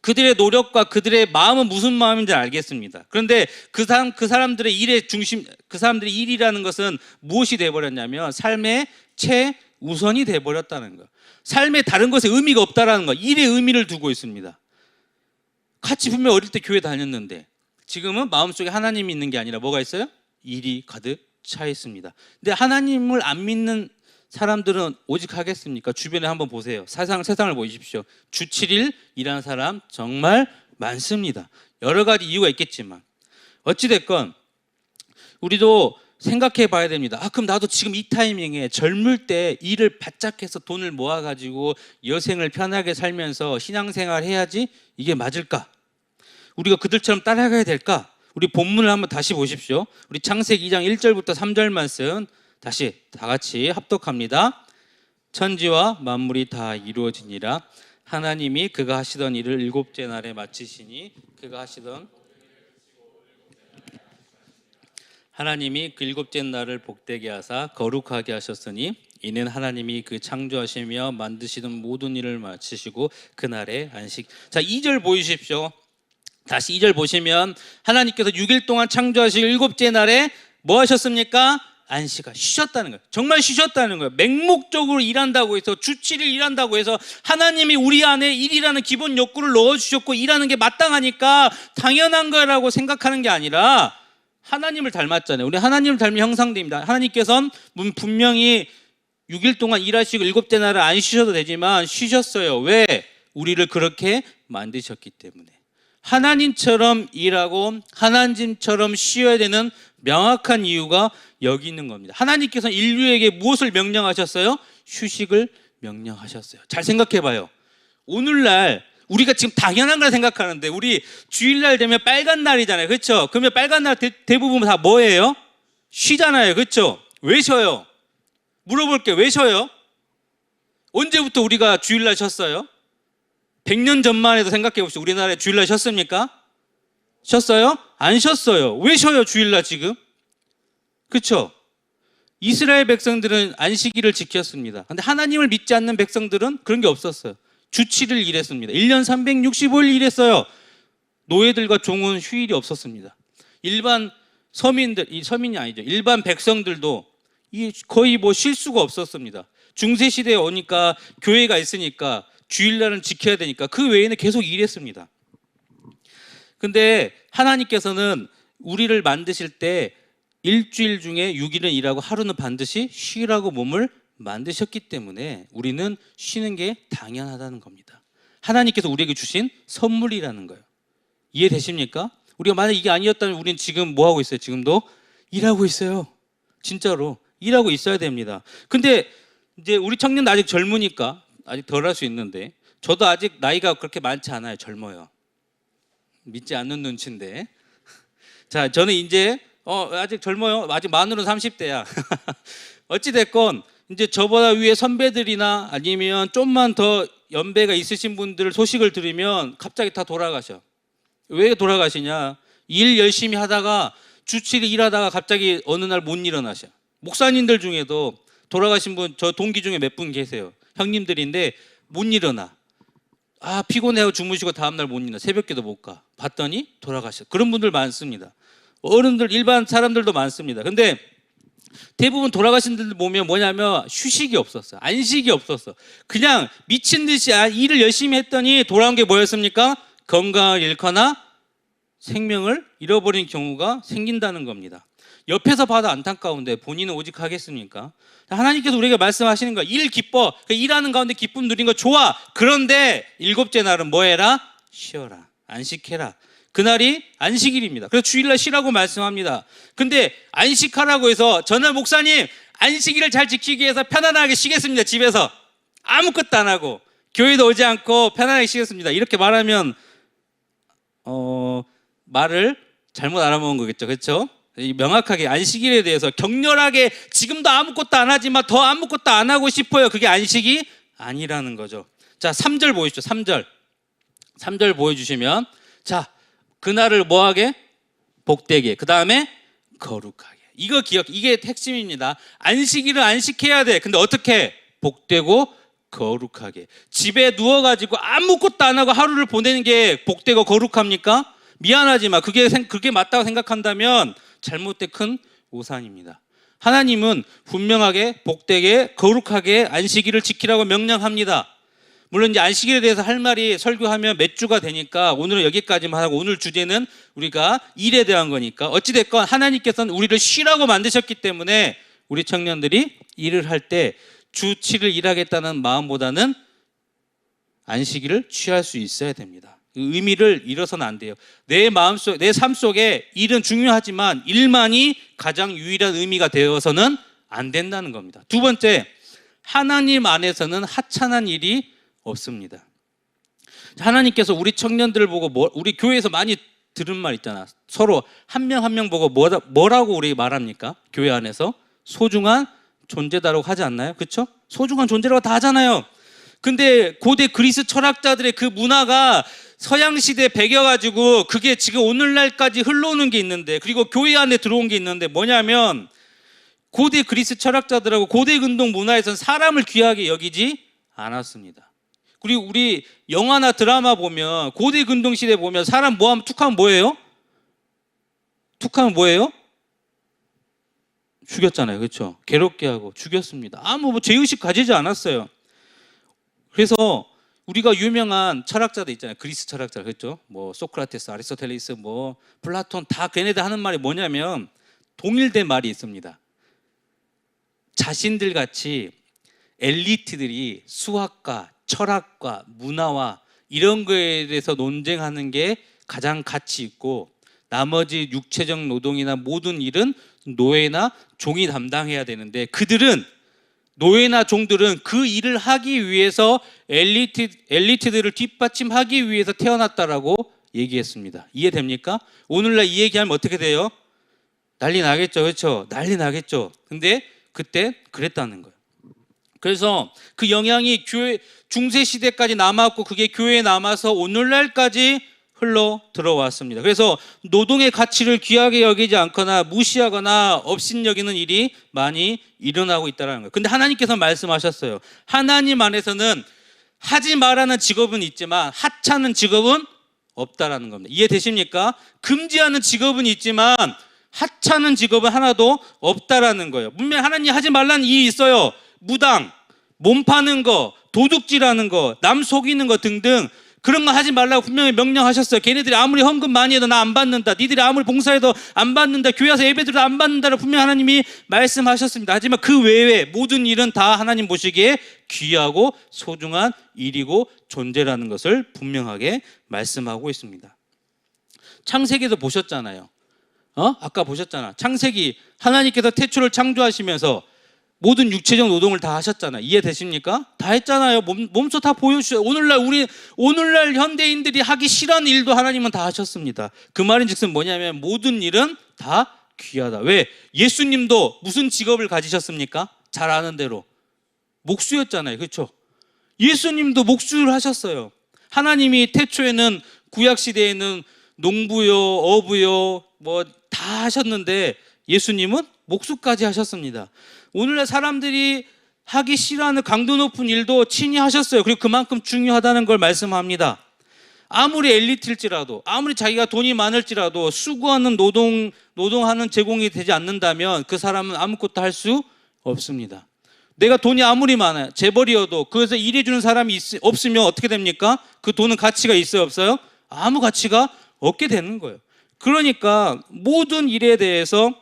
그들의 노력과 그들의 마음은 무슨 마음인지 알겠습니다. 그런데 그 사람들의 일의 중심, 그 사람들의 일이라는 것은 무엇이 돼버렸냐면 삶의 최우선이 돼버렸다는 거예요. 삶에 다른 것에 의미가 없다라는 거, 일에 의미를 두고 있습니다. 같이 분명 어릴 때 교회 다녔는데 지금은 마음속에 하나님이 있는 게 아니라 뭐가 있어요? 일이 가득 차 있습니다. 근데 하나님을 안 믿는 사람들은 오직 하겠습니까? 주변에 한번 보세요. 세상을 보십시오. 주 7일 일하는 사람 정말 많습니다. 여러 가지 이유가 있겠지만 어찌됐건 우리도 생각해 봐야 됩니다. 그럼 나도 지금 이 타이밍에 젊을 때 일을 바짝 해서 돈을 모아가지고 여생을 편하게 살면서 신앙생활 해야지 이게 맞을까? 우리가 그들처럼 따라가야 될까? 우리 본문을 한번 다시 보십시오. 우리 창세기 2장 1절부터 3절 말씀 다시 다 같이 합독합니다. 천지와 만물이 다 이루어지니라. 하나님이 그가 하시던 일을 일곱째 날에 마치시니 하나님이 그 일곱째 날을 복되게 하사 거룩하게 하셨으니 이는 하나님이 그 창조하시며 만드시던 모든 일을 마치시고 그날의 안식. 자, 2절 보이십시오. 다시 2절 보시면 하나님께서 6일 동안 창조하시고 일곱째 날에 뭐 하셨습니까? 안식하, 쉬셨다는 거예요. 정말 쉬셨다는 거예요. 맹목적으로 일한다고 해서 주 7일 일한다고 해서 하나님이 우리 안에 일이라는 기본 욕구를 넣어주셨고 일하는 게 마땅하니까 당연한 거라고 생각하는 게 아니라 하나님을 닮았잖아요. 우리 하나님을 닮은 형상입니다. 하나님께서는 분명히 6일 동안 일하시고 일곱째 날을 안 쉬셔도 되지만 쉬셨어요. 왜? 우리를 그렇게 만드셨기 때문에. 하나님처럼 일하고 하나님처럼 쉬어야 되는 명확한 이유가 여기 있는 겁니다. 하나님께서 인류에게 무엇을 명령하셨어요? 휴식을 명령하셨어요. 잘 생각해 봐요. 오늘날 우리가 지금 당연한 걸 생각하는데 우리 주일날 되면 빨간 날이잖아요. 그렇죠? 그러면 빨간 날 대부분 다 뭐예요? 쉬잖아요. 그렇죠? 왜 쉬어요? 물어볼게요. 왜 쉬어요? 언제부터 우리가 주일날 쉬었어요? 100년 전만 해도 생각해 봅시다. 우리나라에 주일날 쉬었습니까? 쉬었어요? 안 쉬었어요. 왜 쉬어요 주일날 지금? 그렇죠? 이스라엘 백성들은 안식일을 지켰습니다. 그런데 하나님을 믿지 않는 백성들은 그런 게 없었어요. 주 7일 일했습니다. 1년 365일 일했어요. 노예들과 종은 휴일이 없었습니다. 일반 서민이 아니죠. 일반 백성들도 거의 뭐 쉴 수가 없었습니다. 중세시대에 오니까 교회가 있으니까 주일날은 지켜야 되니까 그 외에는 계속 일했습니다. 근데 하나님께서는 우리를 만드실 때 일주일 중에 6일은 일하고 하루는 반드시 쉬라고 몸을 만드셨기 때문에 우리는 쉬는 게 당연하다는 겁니다. 하나님께서 우리에게 주신 선물이라는 거예요. 이해되십니까? 우리가 만약 이게 아니었다면 우리는 지금 뭐 하고 있어요? 지금도 일하고 있어요. 진짜로 일하고 있어야 됩니다. 근데 이제 우리 청년도 아직 젊으니까 아직 덜 할 수 있는데 저도 아직 나이가 그렇게 많지 않아요. 젊어요. 믿지 않는 눈치인데. 자, 저는 이제 아직 젊어요. 아직 만으로 30대야. 어찌됐건 이제 저보다 위에 선배들이나 아니면 좀만 더 연배가 있으신 분들 소식을 들으면 갑자기 다 돌아가셔. 왜 돌아가시냐? 일 열심히 하다가 주 7일 일하다가 갑자기 어느 날 못 일어나셔. 목사님들 중에도 돌아가신 분, 저 동기 중에 몇 분 계세요. 형님들인데 못 일어나. 피곤해하고 주무시고 다음날 못 일어나. 새벽기도 못 가. 봤더니 돌아가셔. 그런 분들 많습니다. 어른들, 일반 사람들도 많습니다. 근데 대부분 돌아가신 분들 보면 뭐냐면 휴식이 없었어. 안식이 없었어. 그냥 미친 듯이 일을 열심히 했더니 돌아온 게 뭐였습니까? 건강을 잃거나 생명을 잃어버린 경우가 생긴다는 겁니다. 옆에서 봐도 안타까운데 본인은 오직 하겠습니까? 하나님께서 우리에게 말씀하시는 거야. 일 기뻐. 일하는 가운데 기쁨 누린 거 좋아. 그런데 일곱째 날은 뭐 해라? 쉬어라. 안식해라. 그날이 안식일입니다. 그래서 주일날 쉬라고 말씀합니다. 근데 안식하라고 해서 저는 목사님 안식일을 잘 지키기 위해서 편안하게 쉬겠습니다. 집에서 아무것도 안 하고 교회도 오지 않고 편안하게 쉬겠습니다. 이렇게 말하면 말을 잘못 알아먹은 거겠죠, 그렇죠? 명확하게 안식일에 대해서 격렬하게 지금도 아무것도 안 하지만 더 아무것도 안 하고 싶어요. 그게 안식이 아니라는 거죠. 자, 3절 보이시죠? 3절 보여주시면, 자, 그날을 뭐하게? 복되게. 그 다음에 거룩하게. 이거 이게 핵심입니다. 안식일은 안식해야 돼. 근데 어떻게? 복되고 거룩하게. 집에 누워가지고 아무것도 안 하고 하루를 보내는 게 복되고 거룩합니까? 미안하지만 그게 맞다고 생각한다면 잘못된 큰 오산입니다. 하나님은 분명하게 복되게 거룩하게 안식일을 지키라고 명령합니다. 물론 이제 안식일에 대해서 할 말이 설교하면 몇 주가 되니까 오늘은 여기까지만 하고, 오늘 주제는 우리가 일에 대한 거니까 어찌됐건 하나님께서는 우리를 쉬라고 만드셨기 때문에 우리 청년들이 일을 할 때 주 7일 일하겠다는 마음보다는 안식일을 취할 수 있어야 됩니다. 의미를 잃어서는 안 돼요. 내 삶 속에 일은 중요하지만 일만이 가장 유일한 의미가 되어서는 안 된다는 겁니다. 두 번째, 하나님 안에서는 하찮은 일이 없습니다. 하나님께서 우리 청년들을 보고 우리 교회에서 많이 들은 말 있잖아. 서로 한 명 한 명 보고 뭐라고 우리 말합니까? 교회 안에서 소중한 존재다라고 하지 않나요? 그렇죠? 소중한 존재라고 다 하잖아요. 근데 고대 그리스 철학자들의 그 문화가 서양 시대에 배겨가지고 그게 지금 오늘날까지 흘러오는 게 있는데, 그리고 교회 안에 들어온 게 있는데 뭐냐면, 고대 그리스 철학자들하고 고대 근동 문화에서는 사람을 귀하게 여기지 않았습니다. 그리고 우리 영화나 드라마 보면 고대 근동 시대 보면 사람 뭐하면 툭하면 뭐예요? 툭하면 뭐예요? 죽였잖아요. 그렇죠? 괴롭게 하고 죽였습니다. 아무 죄의식 가지지 않았어요. 그래서 우리가 유명한 철학자들 있잖아요. 그리스 철학자, 그렇죠? 뭐 소크라테스, 아리스토텔레스, 뭐 플라톤, 다 걔네들 하는 말이 뭐냐면 동일된 말이 있습니다. 자신들 같이 엘리트들이 수학과 철학과 문화와 이런 거에 대해서 논쟁하는 게 가장 가치 있고, 나머지 육체적 노동이나 모든 일은 노예나 종이 담당해야 되는데, 그들은, 노예나 종들은 그 일을 하기 위해서 엘리트들을 뒷받침하기 위해서 태어났다라고 얘기했습니다. 이해됩니까? 오늘날 이 얘기하면 어떻게 돼요? 난리 나겠죠, 그렇죠? 난리 나겠죠. 근데 그때 그랬다는 거예요. 그래서 그 영향이 교회 중세 시대까지 남았고, 그게 교회에 남아서 오늘날까지 흘러 들어왔습니다. 그래서 노동의 가치를 귀하게 여기지 않거나 무시하거나 업신여기는 일이 많이 일어나고 있다는 거예요. 근데 하나님께서 말씀하셨어요. 하나님 안에서는 하지 말라는 직업은 있지만 하찮은 직업은 없다라는 겁니다. 이해되십니까? 금지하는 직업은 있지만 하찮은 직업은 하나도 없다라는 거예요. 분명히 하나님 하지 말라는 일이 있어요. 무당, 몸 파는 거, 도둑질하는 거, 남 속이는 거 등등 그런 거 하지 말라고 분명히 명령하셨어요. 걔네들이 아무리 헌금 많이 해도 나 안 받는다. 니들이 아무리 봉사해도 안 받는다. 교회 와서 예배드려도 안 받는다라고 분명히 하나님이 말씀하셨습니다. 하지만 그 외에 모든 일은 다 하나님 보시기에 귀하고 소중한 일이고 존재라는 것을 분명하게 말씀하고 있습니다. 창세기에도 보셨잖아요. 아까 보셨잖아. 창세기 하나님께서 태초를 창조하시면서 모든 육체적 노동을 다 하셨잖아요. 이해되십니까? 다 했잖아요. 몸소 다 보여주셔요. 오늘날 현대인들이 하기 싫어하는 일도 하나님은 다 하셨습니다. 그 말인즉슨 뭐냐면 모든 일은 다 귀하다. 왜? 예수님도 무슨 직업을 가지셨습니까? 잘 아는 대로 목수였잖아요. 그렇죠? 예수님도 목수를 하셨어요. 하나님이 태초에는 구약 시대에는 농부요, 어부요, 뭐 다 하셨는데 예수님은 목수까지 하셨습니다. 오늘날 사람들이 하기 싫어하는 강도 높은 일도 친히 하셨어요. 그리고 그만큼 중요하다는 걸 말씀합니다. 아무리 엘리트일지라도, 아무리 자기가 돈이 많을지라도 수고하는 노동하는 제공이 되지 않는다면 그 사람은 아무것도 할 수 없습니다. 내가 돈이 아무리 많아요. 재벌이어도 그래서 일해주는 사람이 없으면 어떻게 됩니까? 그 돈은 가치가 있어요, 없어요? 아무 가치가 없게 되는 거예요. 그러니까 모든 일에 대해서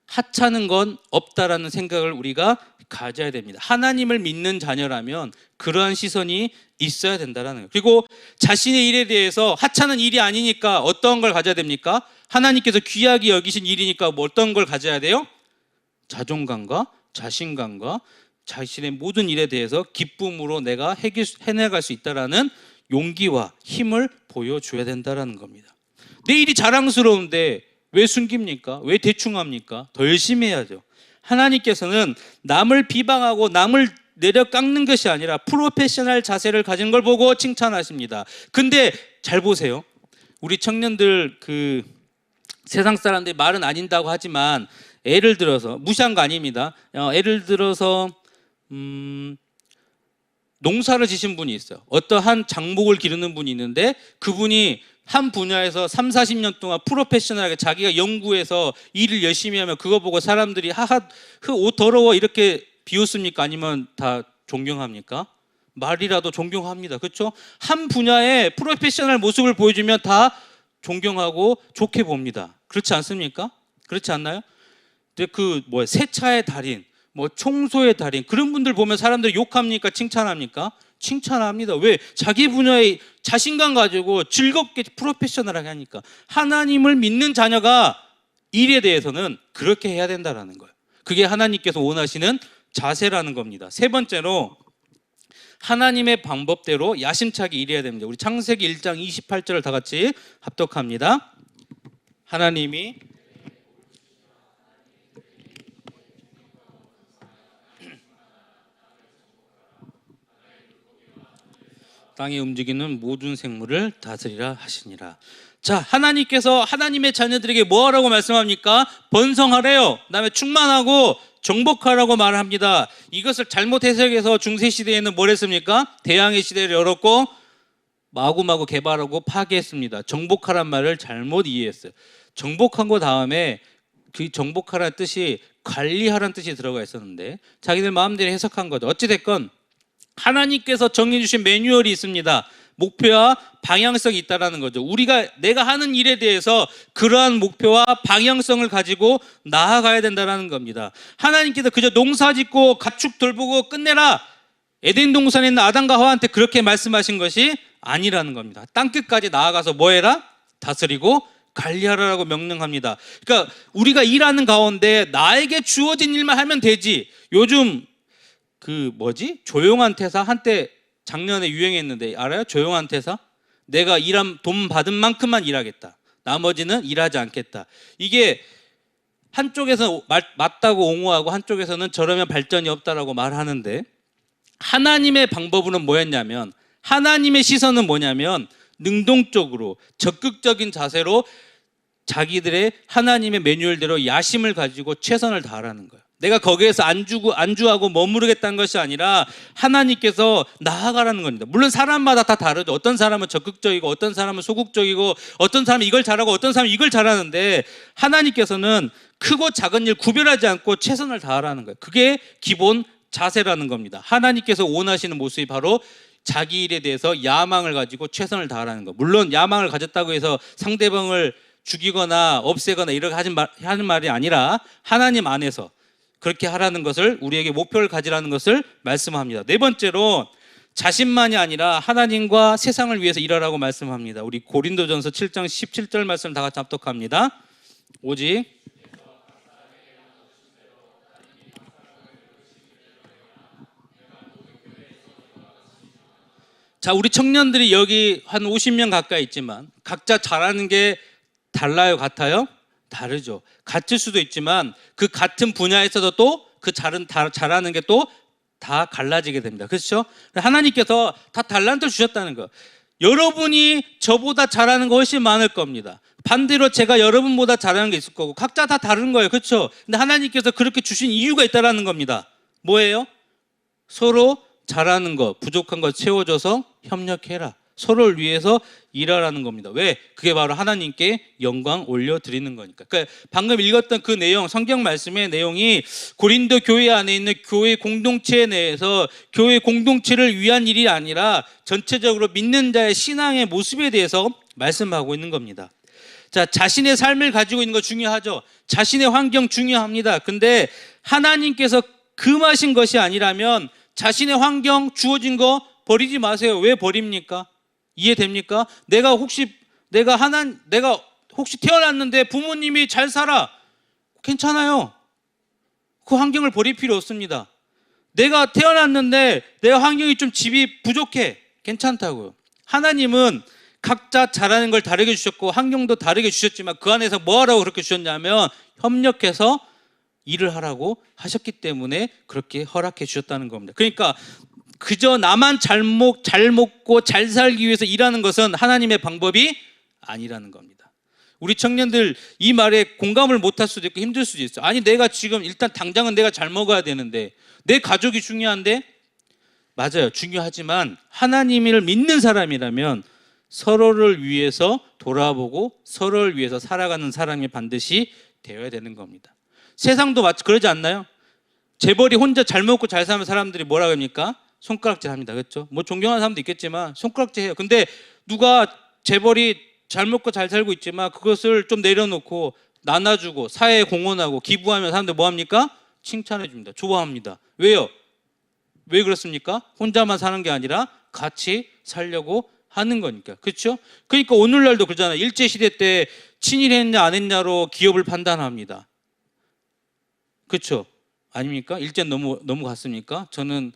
하찮은 건 없다라는 생각을 우리가 가져야 됩니다. 하나님을 믿는 자녀라면 그러한 시선이 있어야 된다는 거예요. 그리고 자신의 일에 대해서 하찮은 일이 아니니까 어떤 걸 가져야 됩니까? 하나님께서 귀하게 여기신 일이니까 뭐 어떤 걸 가져야 돼요? 자존감과 자신감과 자신의 모든 일에 대해서 기쁨으로 내가 해내갈 수 있다라는 용기와 힘을 보여줘야 된다라는 겁니다. 내 일이 자랑스러운데 왜 숨깁니까? 왜 대충 합니까? 더 열심히 해야죠. 하나님께서는 남을 비방하고 남을 내려 깎는 것이 아니라 프로페셔널 자세를 가진 걸 보고 칭찬하십니다. 근데 잘 보세요. 우리 청년들 세상 사람들이 말은 아닌다고 하지만 예를 들어서 무시한 거 아닙니다. 예를 들어서 농사를 지신 분이 있어요. 어떠한 장목을 기르는 분이 있는데 그분이 한 분야에서 3, 40년 동안 프로페셔널하게 자기가 연구해서 일을 열심히 하면 그거 보고 사람들이 하하 옷 더러워 이렇게 비웃습니까? 아니면 다 존경합니까? 말이라도 존경합니다. 그렇죠? 한 분야의 프로페셔널 모습을 보여주면 다 존경하고 좋게 봅니다. 그렇지 않습니까? 그렇지 않나요? 근데 세차의 달인, 청소의 달인 그런 분들 보면 사람들이 욕합니까? 칭찬합니까? 칭찬합니다. 왜? 자기 분야에 자신감 가지고 즐겁게 프로페셔널하게 하니까. 하나님을 믿는 자녀가 일에 대해서는 그렇게 해야 된다라는 거예요. 그게 하나님께서 원하시는 자세라는 겁니다. 세 번째로 하나님의 방법대로 야심차게 일해야 됩니다. 우리 창세기 1장 28절을 다 같이 합독합니다. 하나님이 땅에 움직이는 모든 생물을 다스리라 하시니라. 자, 하나님께서 하나님의 자녀들에게 뭐 하라고 말씀합니까? 번성하래요. 그다음에 충만하고 정복하라고 말합니다. 이것을 잘못 해석해서 중세시대에는 뭘 했습니까? 대항해 시대를 열었고 마구마구 개발하고 파괴했습니다. 정복하란 말을 잘못 이해했어요. 정복한 거 다음에 그 정복하라는 뜻이 관리하라는 뜻이 들어가 있었는데 자기들 마음대로 해석한 거죠. 어찌됐건 하나님께서 정해주신 매뉴얼이 있습니다. 목표와 방향성이 있다라는 거죠. 내가 하는 일에 대해서 그러한 목표와 방향성을 가지고 나아가야 된다라는 겁니다. 하나님께서 그저 농사짓고 가축 돌보고 끝내라. 에덴 동산에 있는 아담과 하와한테 그렇게 말씀하신 것이 아니라는 겁니다. 땅끝까지 나아가서 뭐 해라? 다스리고 관리하라고 명령합니다. 그러니까 우리가 일하는 가운데 나에게 주어진 일만 하면 되지. 요즘 조용한 퇴사 한때 작년에 유행했는데 알아요? 조용한 퇴사? 내가 돈 받은 만큼만 일하겠다. 나머지는 일하지 않겠다. 이게 한쪽에서 맞다고 옹호하고 한쪽에서는 저러면 발전이 없다라고 말하는데 하나님의 방법은 뭐였냐면 하나님의 시선은 뭐냐면 능동적으로 적극적인 자세로 자기들의 하나님의 매뉴얼대로 야심을 가지고 최선을 다하라는 거예요. 내가 거기에서 안주하고 머무르겠다는 것이 아니라 하나님께서 나아가라는 겁니다. 물론 사람마다 다 다르죠. 어떤 사람은 적극적이고 어떤 사람은 소극적이고 어떤 사람은 이걸 잘하고 어떤 사람은 이걸 잘하는데 하나님께서는 크고 작은 일 구별하지 않고 최선을 다하라는 거예요. 그게 기본 자세라는 겁니다. 하나님께서 원하시는 모습이 바로 자기 일에 대해서 야망을 가지고 최선을 다하라는 거. 물론 야망을 가졌다고 해서 상대방을 죽이거나 없애거나 이렇게 하는 말이 아니라 하나님 안에서 그렇게 하라는 것을 우리에게 목표를 가지라는 것을 말씀합니다. 네 번째로 자신만이 아니라 하나님과 세상을 위해서 일하라고 말씀합니다. 우리 고린도전서 7장 17절 말씀 다 같이 합독합니다. 오직 자, 우리 청년들이 여기 한 50명 가까이 있지만 각자 잘하는 게 달라요, 같아요? 다르죠. 같을 수도 있지만 그 같은 분야에서도 또 그 잘하는 게 또 다 갈라지게 됩니다. 그렇죠? 하나님께서 다 달란트를 주셨다는 거. 여러분이 저보다 잘하는 거 훨씬 많을 겁니다. 반대로 제가 여러분보다 잘하는 게 있을 거고 각자 다 다른 거예요. 그렇죠? 근데 하나님께서 그렇게 주신 이유가 있다라는 겁니다. 뭐예요? 서로 잘하는 거, 부족한 거 채워줘서 협력해라. 서로를 위해서 일하라는 겁니다. 왜? 그게 바로 하나님께 영광 올려드리는 거니까. 그러니까 방금 읽었던 그 내용, 성경 말씀의 내용이 고린도 교회 안에 있는 교회 공동체 내에서 교회 공동체를 위한 일이 아니라 전체적으로 믿는 자의 신앙의 모습에 대해서 말씀하고 있는 겁니다. 자, 자신의 삶을 가지고 있는 거 중요하죠. 자신의 환경 중요합니다. 근데 하나님께서 금하신 것이 아니라면 자신의 환경 주어진 거 버리지 마세요. 왜 버립니까? 이해됩니까? 내가 혹시 태어났는데 부모님이 잘 살아. 괜찮아요. 그 환경을 버릴 필요 없습니다. 내가 태어났는데 내 환경이 좀 집이 부족해. 괜찮다고요. 하나님은 각자 잘하는 걸 다르게 주셨고 환경도 다르게 주셨지만 그 안에서 뭐 하라고 그렇게 주셨냐면 협력해서 일을 하라고 하셨기 때문에 그렇게 허락해 주셨다는 겁니다. 그러니까 그저 나만 잘 먹고 잘 살기 위해서 일하는 것은 하나님의 방법이 아니라는 겁니다. 우리 청년들 이 말에 공감을 못할 수도 있고 힘들 수도 있어요. 아니 내가 지금 일단 당장은 내가 잘 먹어야 되는데 내 가족이 중요한데, 맞아요, 중요하지만 하나님을 믿는 사람이라면 서로를 위해서 돌아보고 서로를 위해서 살아가는 사람이 반드시 되어야 되는 겁니다. 세상도 마치 그러지 않나요? 재벌이 혼자 잘 먹고 잘 사는 사람들이 뭐라 합니까? 손가락질 합니다. 그렇죠? 뭐 존경하는 사람도 있겠지만 손가락질 해요. 근데 누가 재벌이 잘 먹고 잘 살고 있지만 그것을 좀 내려놓고 나눠주고 사회에 공헌하고 기부하면 사람들 뭐 합니까? 칭찬해 줍니다. 좋아합니다. 왜요? 왜 그렇습니까? 혼자만 사는 게 아니라 같이 살려고 하는 거니까. 그렇죠? 그러니까 오늘날도 그러잖아요. 일제시대 때 친일했냐 안 했냐로 기업을 판단합니다. 그렇죠? 아닙니까? 일제는 넘어갔습니까? 저는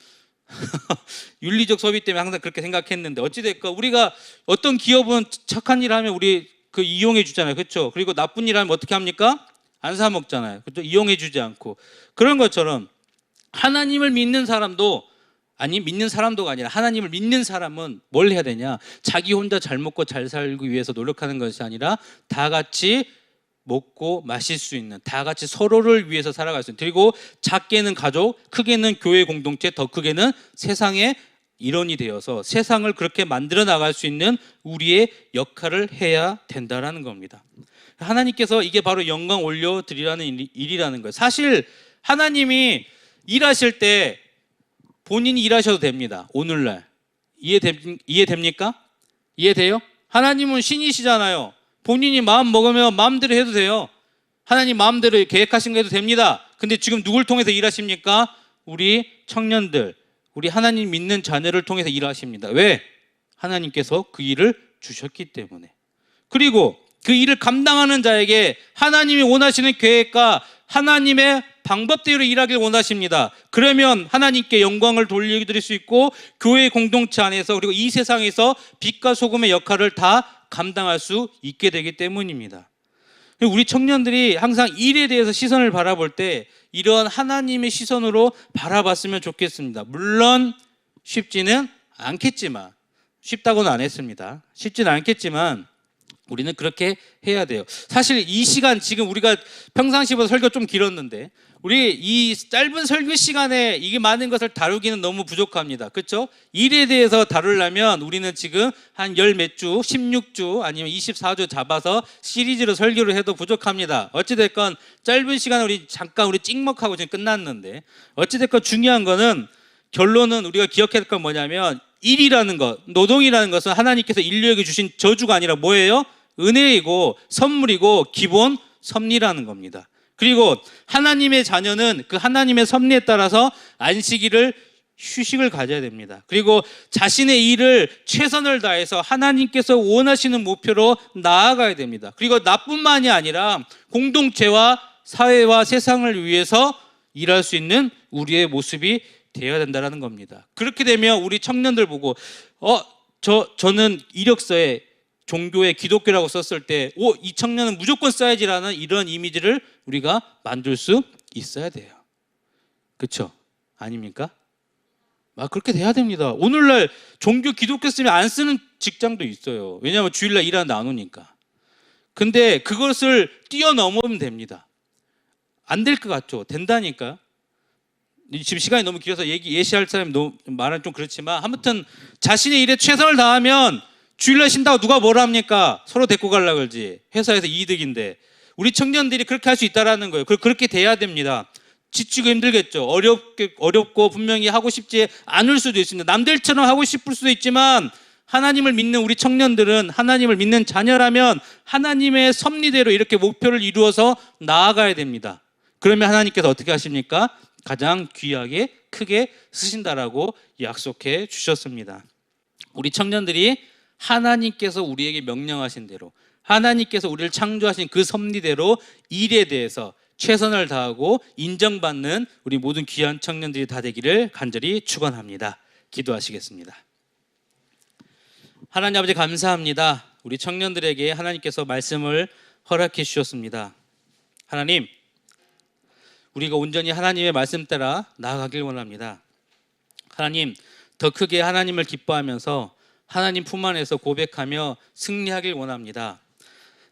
윤리적 소비 때문에 항상 그렇게 생각했는데 어찌됐건 우리가 어떤 기업은 착한 일 하면 우리 그 이용해 주잖아요. 그렇죠? 그리고 나쁜 일 하면 어떻게 합니까? 안 사 먹잖아요. 그렇죠? 이용해 주지 않고. 그런 것처럼 하나님을 믿는 사람도, 아니 믿는 사람도가 아니라 하나님을 믿는 사람은 뭘 해야 되냐? 자기 혼자 잘 먹고 잘 살기 위해서 노력하는 것이 아니라 다 같이 먹고 마실 수 있는, 다 같이 서로를 위해서 살아갈 수 있는, 그리고 작게는 가족, 크게는 교회 공동체, 더 크게는 세상의 일원이 되어서 세상을 그렇게 만들어 나갈 수 있는 우리의 역할을 해야 된다라는 겁니다. 하나님께서 이게 바로 영광 올려드리라는 일이라는 거예요. 사실 하나님이 일하실 때 본인이 일하셔도 됩니다. 오늘날 이해됩니까? 이해돼요? 하나님은 신이시잖아요. 본인이 마음 먹으면 마음대로 해도 돼요. 하나님 마음대로 계획하신 거 해도 됩니다. 근데 지금 누굴 통해서 일하십니까? 우리 청년들, 우리 하나님 믿는 자녀를 통해서 일하십니다. 왜? 하나님께서 그 일을 주셨기 때문에. 그리고 그 일을 감당하는 자에게 하나님이 원하시는 계획과 하나님의 방법대로 일하길 원하십니다. 그러면 하나님께 영광을 돌려드릴 수 있고 교회 공동체 안에서 그리고 이 세상에서 빛과 소금의 역할을 다 감당할 수 있게 되기 때문입니다. 우리 청년들이 항상 일에 대해서 시선을 바라볼 때 이런 하나님의 시선으로 바라봤으면 좋겠습니다. 물론 쉽지는 않겠지만, 쉽다고는 안 했습니다. 쉽지는 않겠지만 우리는 그렇게 해야 돼요. 사실 이 시간 지금 우리가 평상시보다 설교 좀 길었는데 우리 이 짧은 설교 시간에 이게 많은 것을 다루기는 너무 부족합니다. 그렇죠? 일에 대해서 다루려면 우리는 지금 한 열 몇 주, 16주 아니면 24주 잡아서 시리즈로 설교를 해도 부족합니다. 어찌됐건 짧은 시간에 우리 잠깐 찍먹하고 지금 끝났는데, 어찌됐건 중요한 거는, 결론은 우리가 기억해야 될 건 뭐냐면 일이라는 것, 노동이라는 것은 하나님께서 인류에게 주신 저주가 아니라 뭐예요? 은혜이고 선물이고 기본 섭리라는 겁니다. 그리고 하나님의 자녀는 그 하나님의 섭리에 따라서 안식일을 휴식을 가져야 됩니다. 그리고 자신의 일을 최선을 다해서 하나님께서 원하시는 목표로 나아가야 됩니다. 그리고 나뿐만이 아니라 공동체와 사회와 세상을 위해서 일할 수 있는 우리의 모습이 되어야 된다는 겁니다. 그렇게 되면 우리 청년들 보고 저는 이력서에 종교의 기독교라고 썼을 때 이 청년은 무조건 써야지라는 이런 이미지를 우리가 만들 수 있어야 돼요. 그렇죠? 아닙니까? 그렇게 돼야 됩니다. 오늘날 종교 기독교 쓰면 안 쓰는 직장도 있어요. 왜냐하면 주일날 일하는데 안 오니까. 근데 그것을 뛰어넘으면 됩니다. 안 될 것 같죠? 된다니까. 지금 시간이 너무 길어서 예시할 사람이 너무 말은 좀 그렇지만, 아무튼 자신의 일에 최선을 다하면 주일날 쉰다고 누가 뭐라 합니까? 서로 데리고 가려고 그러지. 회사에서 이득인데. 우리 청년들이 그렇게 할 수 있다라는 거예요. 그렇게 돼야 됩니다. 지치고 힘들겠죠. 어렵고 분명히 하고 싶지 않을 수도 있습니다. 남들처럼 하고 싶을 수도 있지만 하나님을 믿는 우리 청년들은, 하나님을 믿는 자녀라면 하나님의 섭리대로 이렇게 목표를 이루어서 나아가야 됩니다. 그러면 하나님께서 어떻게 하십니까? 가장 귀하게 크게 쓰신다라고 약속해 주셨습니다. 우리 청년들이 하나님께서 우리에게 명령하신 대로, 하나님께서 우리를 창조하신 그 섭리대로 일에 대해서 최선을 다하고 인정받는 우리 모든 귀한 청년들이 다 되기를 간절히 축원합니다. 기도하시겠습니다. 하나님 아버지 감사합니다. 우리 청년들에게 하나님께서 말씀을 허락해 주셨습니다. 하나님, 우리가 온전히 하나님의 말씀 따라 나아가길 원합니다. 하나님, 더 크게 하나님을 기뻐하면서 하나님 품 안에서 고백하며 승리하길 원합니다.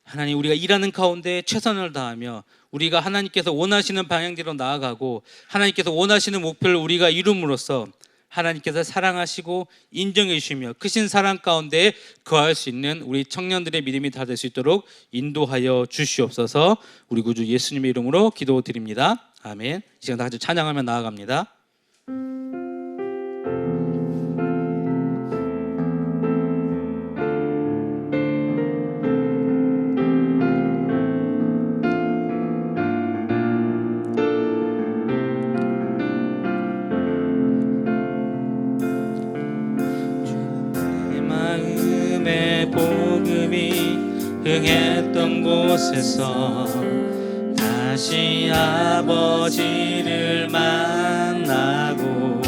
하나님, 우리가 일하는 가운데 최선을 다하며 우리가 하나님께서 원하시는 방향대로 나아가고 하나님께서 원하시는 목표를 우리가 이룸으로써 하나님께서 사랑하시고 인정해 주시며 크신 사랑 가운데 거할 수 있는 우리 청년들의 믿음이 다 될 수 있도록 인도하여 주시옵소서. 우리 구주 예수님의 이름으로 기도드립니다. 아멘. 이 시간 다 같이 찬양하며 나아갑니다. 복음이 흥했던 곳에서 다시 아버지를 만나고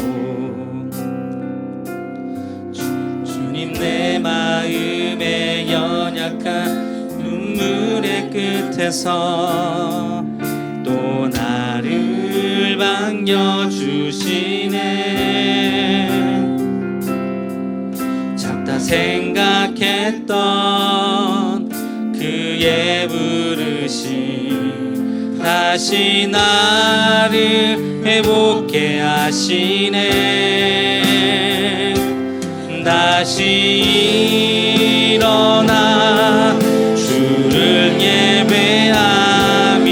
주님 내 마음의 연약한 눈물의 끝에서 또 나를 반겨주시네. 작다 생각했던 그의 부르심 다시 나를 회복해 하시네. 다시 일어나 주를 예배함이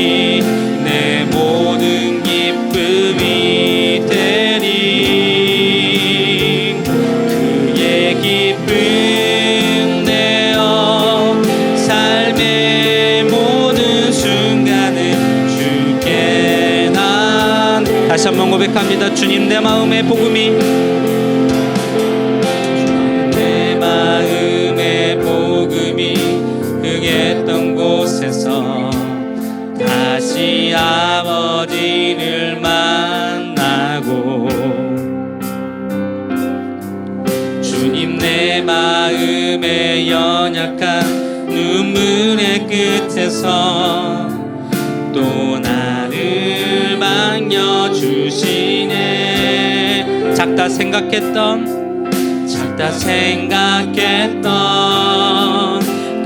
내 모든 기쁨이 되리. 그의 기쁨 내어 삶의 모든 순간을 주께 난 다시 한번 고백합니다. 주님 내 마음의 복음이 흥했던 곳에서 다시 아버지를 만나고 주님 내 마음의 연약한 눈물의 끝에서 또 나를 반겨주시네. 작다 생각했던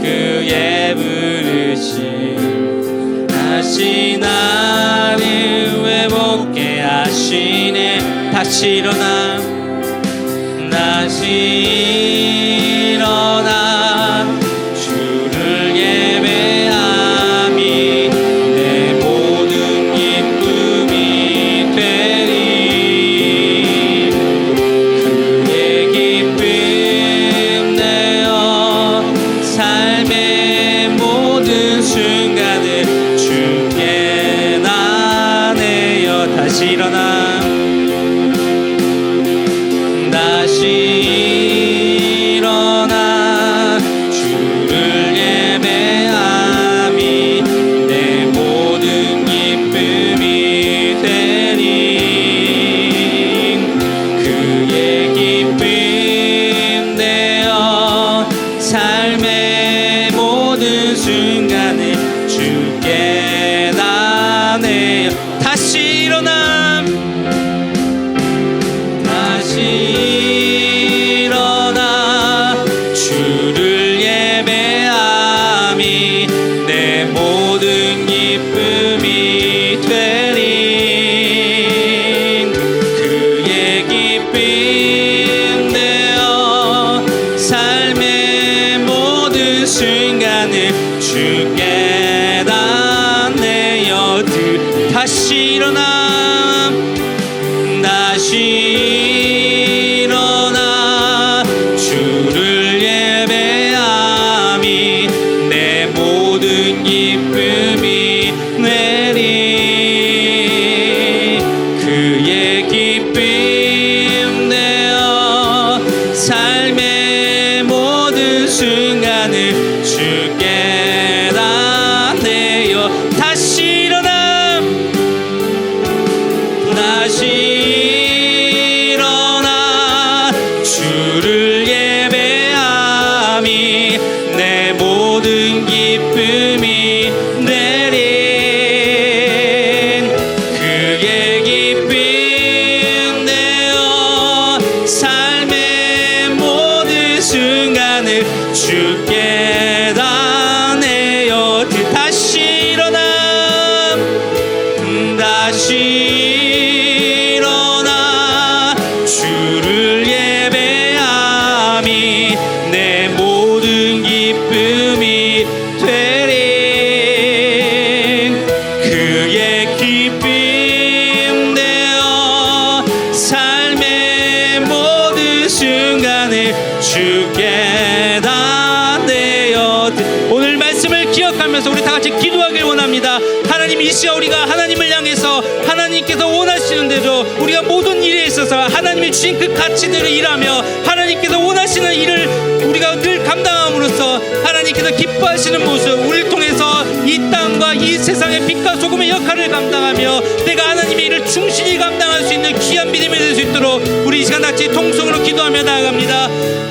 그의 부르심 다시 나를 회복해 하시네. 다시 일어나 주를 예배함이 내 모든 기쁨이 되리. 그의 기쁨 내어 삶의 모든 순간을 주께 나내어 다시 일어나 주를 예배함이 내 모든 기쁨이 되리. 그의 기쁨 내어 삶의 모든 순간을 주께 나내어 다시 일어나 주를 예배함이 내 모든 기쁨이 되리. 그의 기쁨 내어 삶의 모든 순간을 주께 나내어 다시 일어나 주를 예배함이 내 모든 기쁨이 되리. 그의 기쁨 내어 삶의 모든 순간을 주께 나내어 다시 일어나 주를 예배함이 순간을 주께 다 내어 다시 일어나 다시 일어나 주를 예배함이 내 모든 기쁨이 되리 그의 기쁨 되어 삶의 모든 순간을 주께 다 내어 오늘 말씀을 기억하면서 우리 다 같이 기도하길 원합니다. 하나님 이 시간 우리가 하나님을 향해서 하나님께서 원하시는 대로 우리가 모든 일에 있어서 하나님이 주신 그 가치대로 일하며 하나님께서 원하시는 일을 우리가 늘 감당함으로써 하나님께서 기뻐하시는 모습 우리를 통해서 이 땅과 이 세상의 빛과 소금의 역할을 감당하며 내가 하나님의 일을 충실히 감당할 수 있는 귀한 믿음이 될 수 있도록 우리 이 시간 같이 통성으로 기도하며 나아갑니다.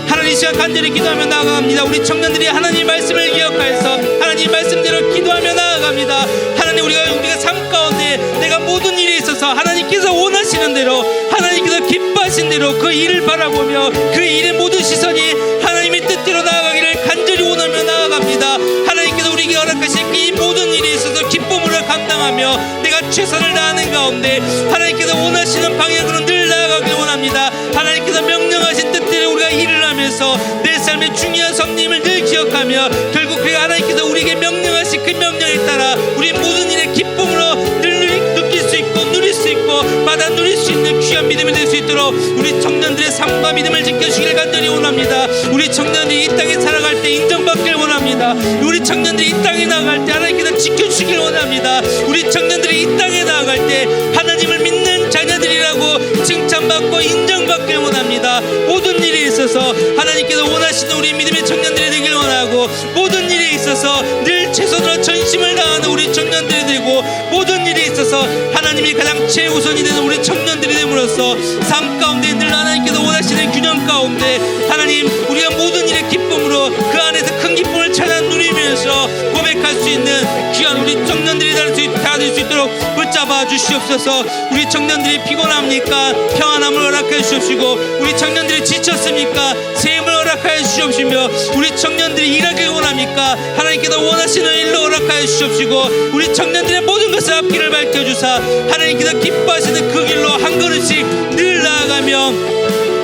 하나님 이 시간 간절히 기도하며 나아갑니다. 우리 청년들이 하나님 말씀을 기억하여서 하나님 말씀대로 기도하며 나아갑니다. 하나님 우리가 삶 가운데 내가 모든 일에 있어서 하나님께서 원하시는 대로 하나님께서 기뻐하신 대로 그 일을 바라보며 그 일의 모든 시선이 하나님의 뜻대로 나아가기를 간절히 원하며 나아갑니다. 하나님께서 우리에게 허락하신 이 모든 일에 있어서 기쁨으로 감당하며 내가 최선을 다하는 가운데 하나님께서 원하시는 방향으로 늘 나아가길 원합니다. 하나님께서 명령하신 뜻대로 우리가 일을 하면서 내 삶의 중요한 섭리임을 늘 기억하며 결국 그 하나님께서 우리에게 명령하신 그 명령에 따라 우리 모든 일의 기쁨으로 늘 느낄 수 있고 누릴 수 있고 받아 누릴 수 있는 귀한 믿음이 될 수 있도록 우리 청년들의 삶과 믿음을 지켜주기를 간절히 원합니다. 우리 청년들이 이 땅에 살아갈 때 인정받기를 원합니다. 우리 청년들이 이 땅에 나아갈 때 하나님께서 지켜주기를 원합니다. 우리 청년들이 이 땅에 나아갈 때 하나님을 믿는 자녀들이라고 칭찬받고 인정받기를 원합니다. 모든 일에 있어서 하나님께서 원하시는 우리 믿음의 청년들이 되길 원하고 모든 일에 있어서 늘 최선으로 전심을 다하는 우리 청년들이 되고 모든 일에 있어서 하나님이 가장 최우선이 되는 우리 청년들이 됨으로써 삶 가운데 늘 하나님께서 원하시는 균형 가운데 하나님 우리가 모든 일의 기쁨으로 그 안에서 큰 기쁨을 찾아 누리면서 고백할 수 있는 귀한 우리 청년들이 될 수 있도록 붙잡아 주시옵소서. 우리 청년들이 피곤합니까? 평안함을 허락해 주시옵시고 우리 청년들이 지쳤습니까? 샘을 허락하여 주시옵시며 우리 청년들이 일하길 원합니까? 하나님께서 원하시는 일로 허락하여 주시옵시고 우리 청년들의 모든 것을 앞길을 밝혀주사 하나님께서 기뻐하시는 그 길로 한 걸음씩 늘 나아가며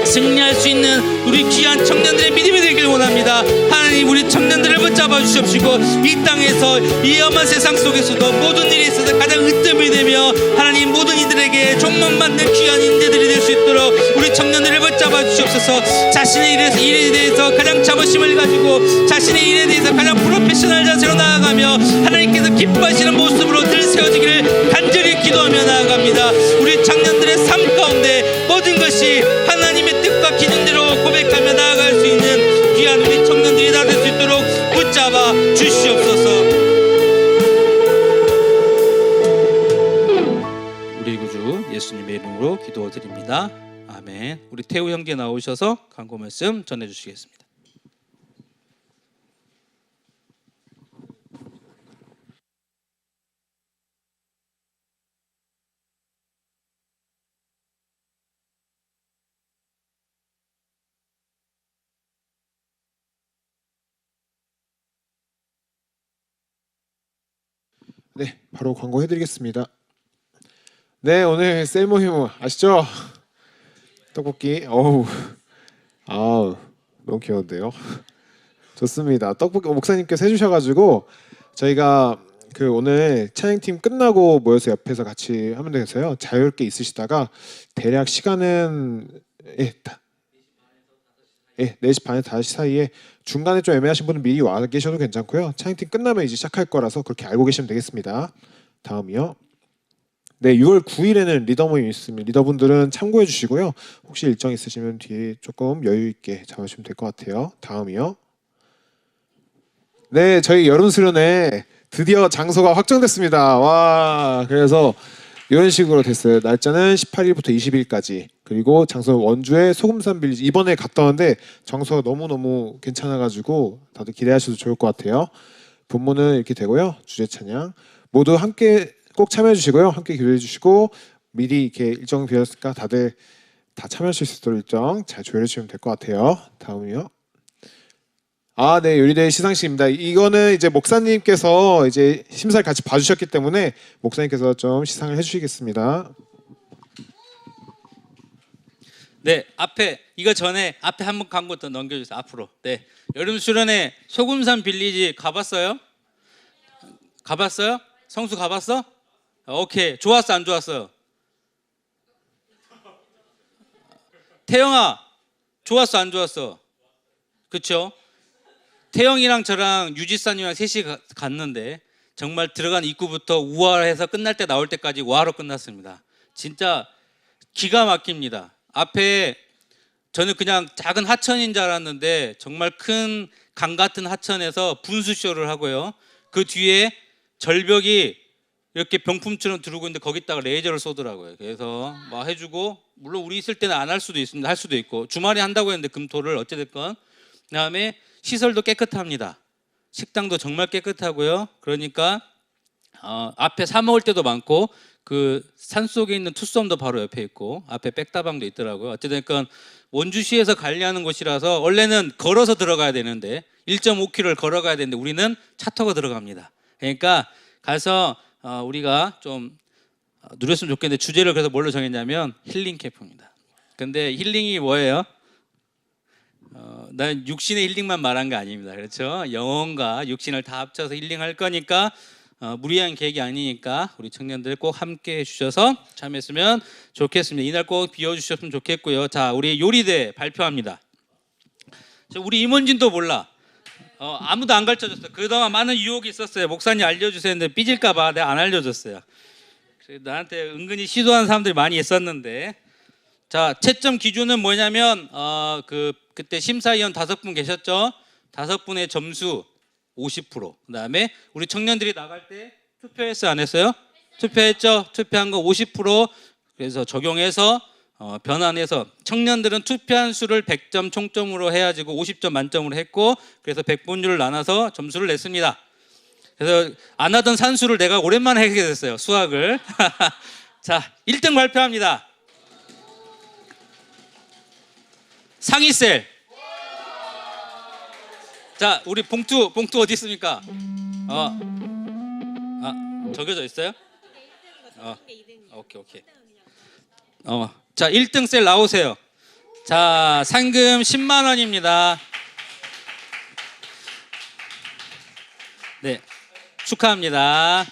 승리할 수 있는 우리 귀한 청년들의 믿음이 되길 원합니다. 하나님 우리 청년들을 붙잡아 주시옵시고 이 땅에서 이 험한 세상 속에서도 모든 일에 있어서 가장 으뜸이 되며 하나님 모든 이들에게 종목받는 귀한 인재들이 될 수 있도록 우리 청년들을 붙잡아 주시옵소서. 자신의 일에 대해서 가장 자부심을 가지고 자신의 일에 대해서 가장 프로페셔널 자세로 나아가며 하나님께서 기뻐하시는 모습으로 늘 세워지기를 간절히 기도하며 나아갑니다. 우리 청년들의 삶 가운데 모든 것이 하나님의 뜻과 기준대로 고백하며 나아갈 수 있는 귀한 우리 청년들이 다 될 수 있도록 붙잡아 주시옵소서. 우리 구주 예수님의 이름으로 기도드립니다. 아멘. 우리 태우 형제 나오셔서 간구 말씀 전해주시겠습니다. 네, 바로 광고해드리겠습니다. 네, 오늘 셀모히모 아시죠? 떡볶이. 어우, 아우, 너무 귀여운데요. 좋습니다. 떡볶이 목사님께서 해주셔가지고 저희가 그 오늘 찬양팀 끝나고 모여서 옆에서 같이 하면 돼서요. 자유롭게 있으시다가 대략 시간은 4시 반에서 5시 사이에 중간에 좀 애매하신 분은 미리 와 계셔도 괜찮고요. 찬양팀 끝나면 이제 시작할 거라서 그렇게 알고 계시면 되겠습니다. 다음이요. 네, 6월 9일에는 리더 모임이 있습니다. 리더분들은 참고해 주시고요. 혹시 일정 있으시면 뒤에 조금 여유 있게 잡으시면 될 것 같아요. 다음이요. 네, 저희 여름 수련회 드디어 장소가 확정됐습니다. 와, 그래서 이런 식으로 됐어요. 날짜는 18일부터 20일까지. 그리고 장소 원주의 소금산 빌리지. 이번에 갔다 왔는데 장소가 너무너무 괜찮아가지고 다들 기대하셔도 좋을 것 같아요. 본문은 이렇게 되고요. 주제 찬양 모두 함께 꼭 참여해 주시고요. 함께 기도해 주시고 미리 이렇게 일정 비었으니까 다들 다 참여하실 수 있도록 일정 잘 조율해 주시면 될 것 같아요. 다음이요. 아, 네, 요리대회 시상식입니다. 이거는 이제 목사님께서 이제 심사를 같이 봐주셨기 때문에 목사님께서 좀 시상을 해주시겠습니다. 네, 앞에 이거 전에 앞에 한번 간 것도 넘겨주세요. 앞으로. 네, 여름 수련회 소금산 빌리지 가봤어요? 가봤어요? 성수 가봤어? 오케이, 좋았어 안 좋았어요? 태영아, 좋았어 안 좋았어? 그렇죠? 태영이랑 저랑 유지사님이랑 셋이 갔는데 정말 들어간 입구부터 우아해서 끝날 때 나올 때까지 우아로 끝났습니다. 진짜 기가 막힙니다. 앞에 저는 그냥 작은 하천인 줄 알았는데 정말 큰 강 같은 하천에서 분수쇼를 하고요. 그 뒤에 절벽이 이렇게 병품처럼 들어오고 있는데 거기다가 레이저를 쏘더라고요. 그래서 뭐 해주고, 물론 우리 있을 때는 안 할 수도 있습니다. 할 수도 있고, 주말에 한다고 했는데 금토를 어찌됐건. 그다음에 시설도 깨끗합니다. 식당도 정말 깨끗하고요. 그러니까 앞에 사 먹을 때도 많고, 그 산속에 있는 투썸도 바로 옆에 있고, 앞에 백다방도 있더라고요. 어찌됐건 원주시에서 관리하는 곳이라서 원래는 걸어서 들어가야 되는데 1.5km를 걸어가야 되는데 우리는 차 타고 들어갑니다. 그러니까 가서 우리가 좀 누렸으면 좋겠는데, 주제를 그래서 뭘로 정했냐면 힐링 캠프입니다. 근데 힐링이 뭐예요? 난 육신의 힐링만 말한 거 아닙니다. 그렇죠? 영혼과 육신을 다 합쳐서 힐링할 거니까 무리한 계획이 아니니까 우리 청년들 꼭 함께 해주셔서 참여했으면 좋겠습니다. 이날 꼭 비워주셨으면 좋겠고요. 자, 우리 요리대 발표합니다. 우리 임원진도 몰라. 아무도 안 가르쳐줬어. 그동안 많은 유혹이 있었어요. 목사님 알려주세요 했는데 삐질까봐 내가 안 알려줬어요. 나한테 은근히 시도하는 사람들이 많이 있었는데, 자, 채점 기준은 뭐냐면 그때 심사위원 5분 계셨죠? 5분의 점수 50%. 그다음에 우리 청년들이 나갈 때 투표했어요, 안 했어요? 투표했죠. 투표한 거 50%. 그래서 적용해서 변환해서 청년들은 투표한 수를 100점 총점으로 해가지고 50점 만점으로 했고, 그래서 100분율을 나눠서 점수를 냈습니다. 그래서 안 하던 산수를 내가 오랜만에 하게 됐어요, 수학을. 자, 1등 발표합니다. 상이셀. 자, 우리 봉투 어디 있습니까? 적혀져 있어요? 오케이. 자, 1등 셀 나오세요. 자, 상금 10만 원입니다. 네, 축하합니다.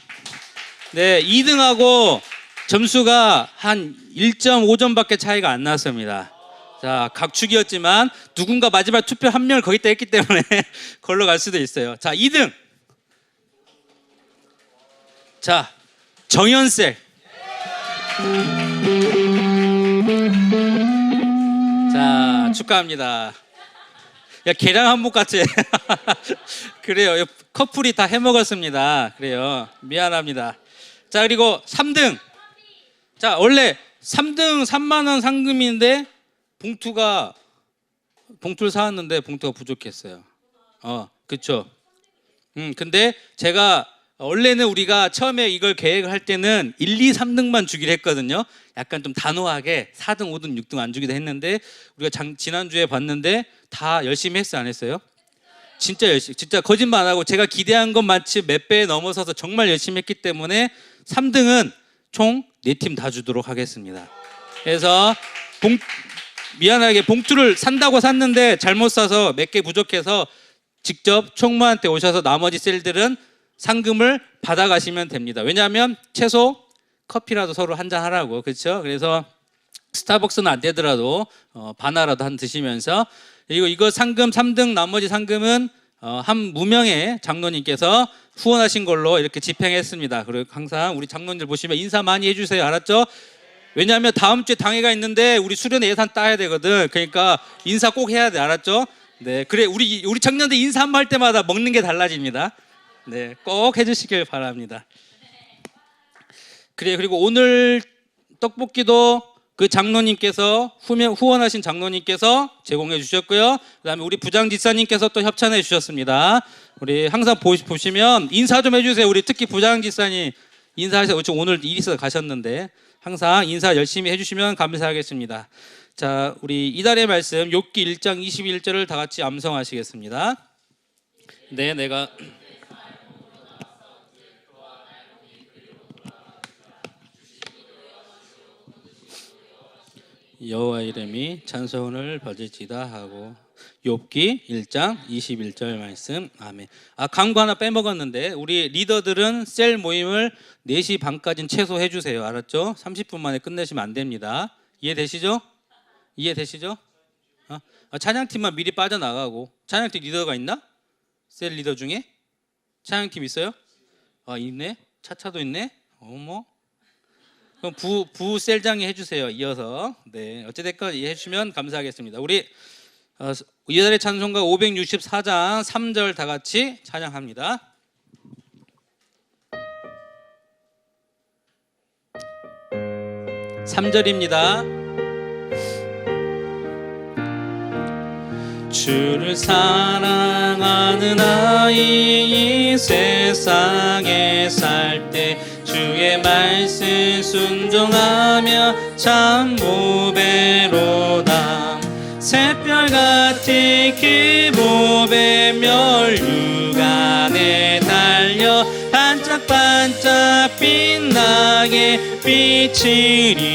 네, 2등하고 점수가 한 1.5점밖에 차이가 안 났습니다. 자, 각축이었지만 누군가 마지막 투표 한 명을 거기다 했기 때문에 걸러 갈 수도 있어요. 자, 2등. 자, 정연셀. 자, 축하합니다. 야, 계량 한복 같지? 그래요. 커플이 다 해먹었습니다. 그래요. 미안합니다. 자, 그리고 3등. 자, 원래 3등 3만 원 상금인데 봉투를 사왔는데 봉투가 부족했어요. 그쵸. 근데 제가 원래는 우리가 처음에 이걸 계획을 할 때는 1, 2, 3등만 주기로 했거든요. 약간 좀 단호하게 4등, 5등, 6등 안 주기도 했는데, 우리가 지난주에 봤는데 다 열심히 했어요, 안 했어요? 진짜 열심히, 진짜 거짓말 안 하고 제가 기대한 것만치 몇 배 넘어서서 정말 열심히 했기 때문에 3등은 총 4팀 다 주도록 하겠습니다. 그래서 미안하게 봉투를 산다고 샀는데 잘못 사서 몇 개 부족해서 직접 총무한테 오셔서 나머지 셀들은 상금을 받아가시면 됩니다. 왜냐하면 최소 커피라도 서로 한잔 하라고, 그렇죠? 그래서 스타벅스는 안 되더라도 바나라도 한 드시면서, 그리고 이거 상금 3등 나머지 상금은 한 무명의 장로님께서 후원하신 걸로 이렇게 집행했습니다. 그리고 항상 우리 장로님들 보시면 인사 많이 해주세요. 알았죠? 왜냐하면 다음 주에 당회가 있는데 우리 수련회 예산 따야 되거든. 그러니까 인사 꼭 해야 돼. 알았죠? 네, 그래 우리 청년들 인사 한 번 할 때마다 먹는 게 달라집니다. 네, 꼭 해주시길 바랍니다. 그래, 그리고 오늘 떡볶이도 그 장로님께서 후원하신 장로님께서 제공해 주셨고요. 그다음에 우리 부장지사님께서 또 협찬해 주셨습니다. 우리 항상 보시면 인사 좀 해주세요. 우리 특히 부장지사님 인사하세요. 오늘 일 있어서 가셨는데 항상 인사 열심히 해주시면 감사하겠습니다. 자, 우리 이달의 말씀 욥기 1장 21절을 다 같이 암송하시겠습니다. 네, 내가 여호와 이름이 찬송을 벌질지다 하고 욥기 1장 21절 말씀. 아멘. 광고 하나 빼먹었는데 우리 리더들은 셀 모임을 4시 반까지는 최소 해주세요. 알았죠? 30분 만에 끝내시면 안 됩니다. 이해되시죠? 이해되시죠? 찬양팀만 미리 빠져나가고. 찬양팀 리더가 있나? 셀 리더 중에? 찬양팀 있어요? 있네. 차차도 있네. 어머. 그럼 부 셀장이 해주세요. 이어서. 네, 어찌됐건 이해해주시면 감사하겠습니다. 우리 이달의 찬송가 564장 3절 다 같이 찬양합니다. 삼절입니다 주를 사랑하는 아이 이 세상에 살 때 주의 말씀 순종하며 참 보배로다. 새별같이 기복의 멸류관에 달려 반짝반짝 빛나게 비치리로다.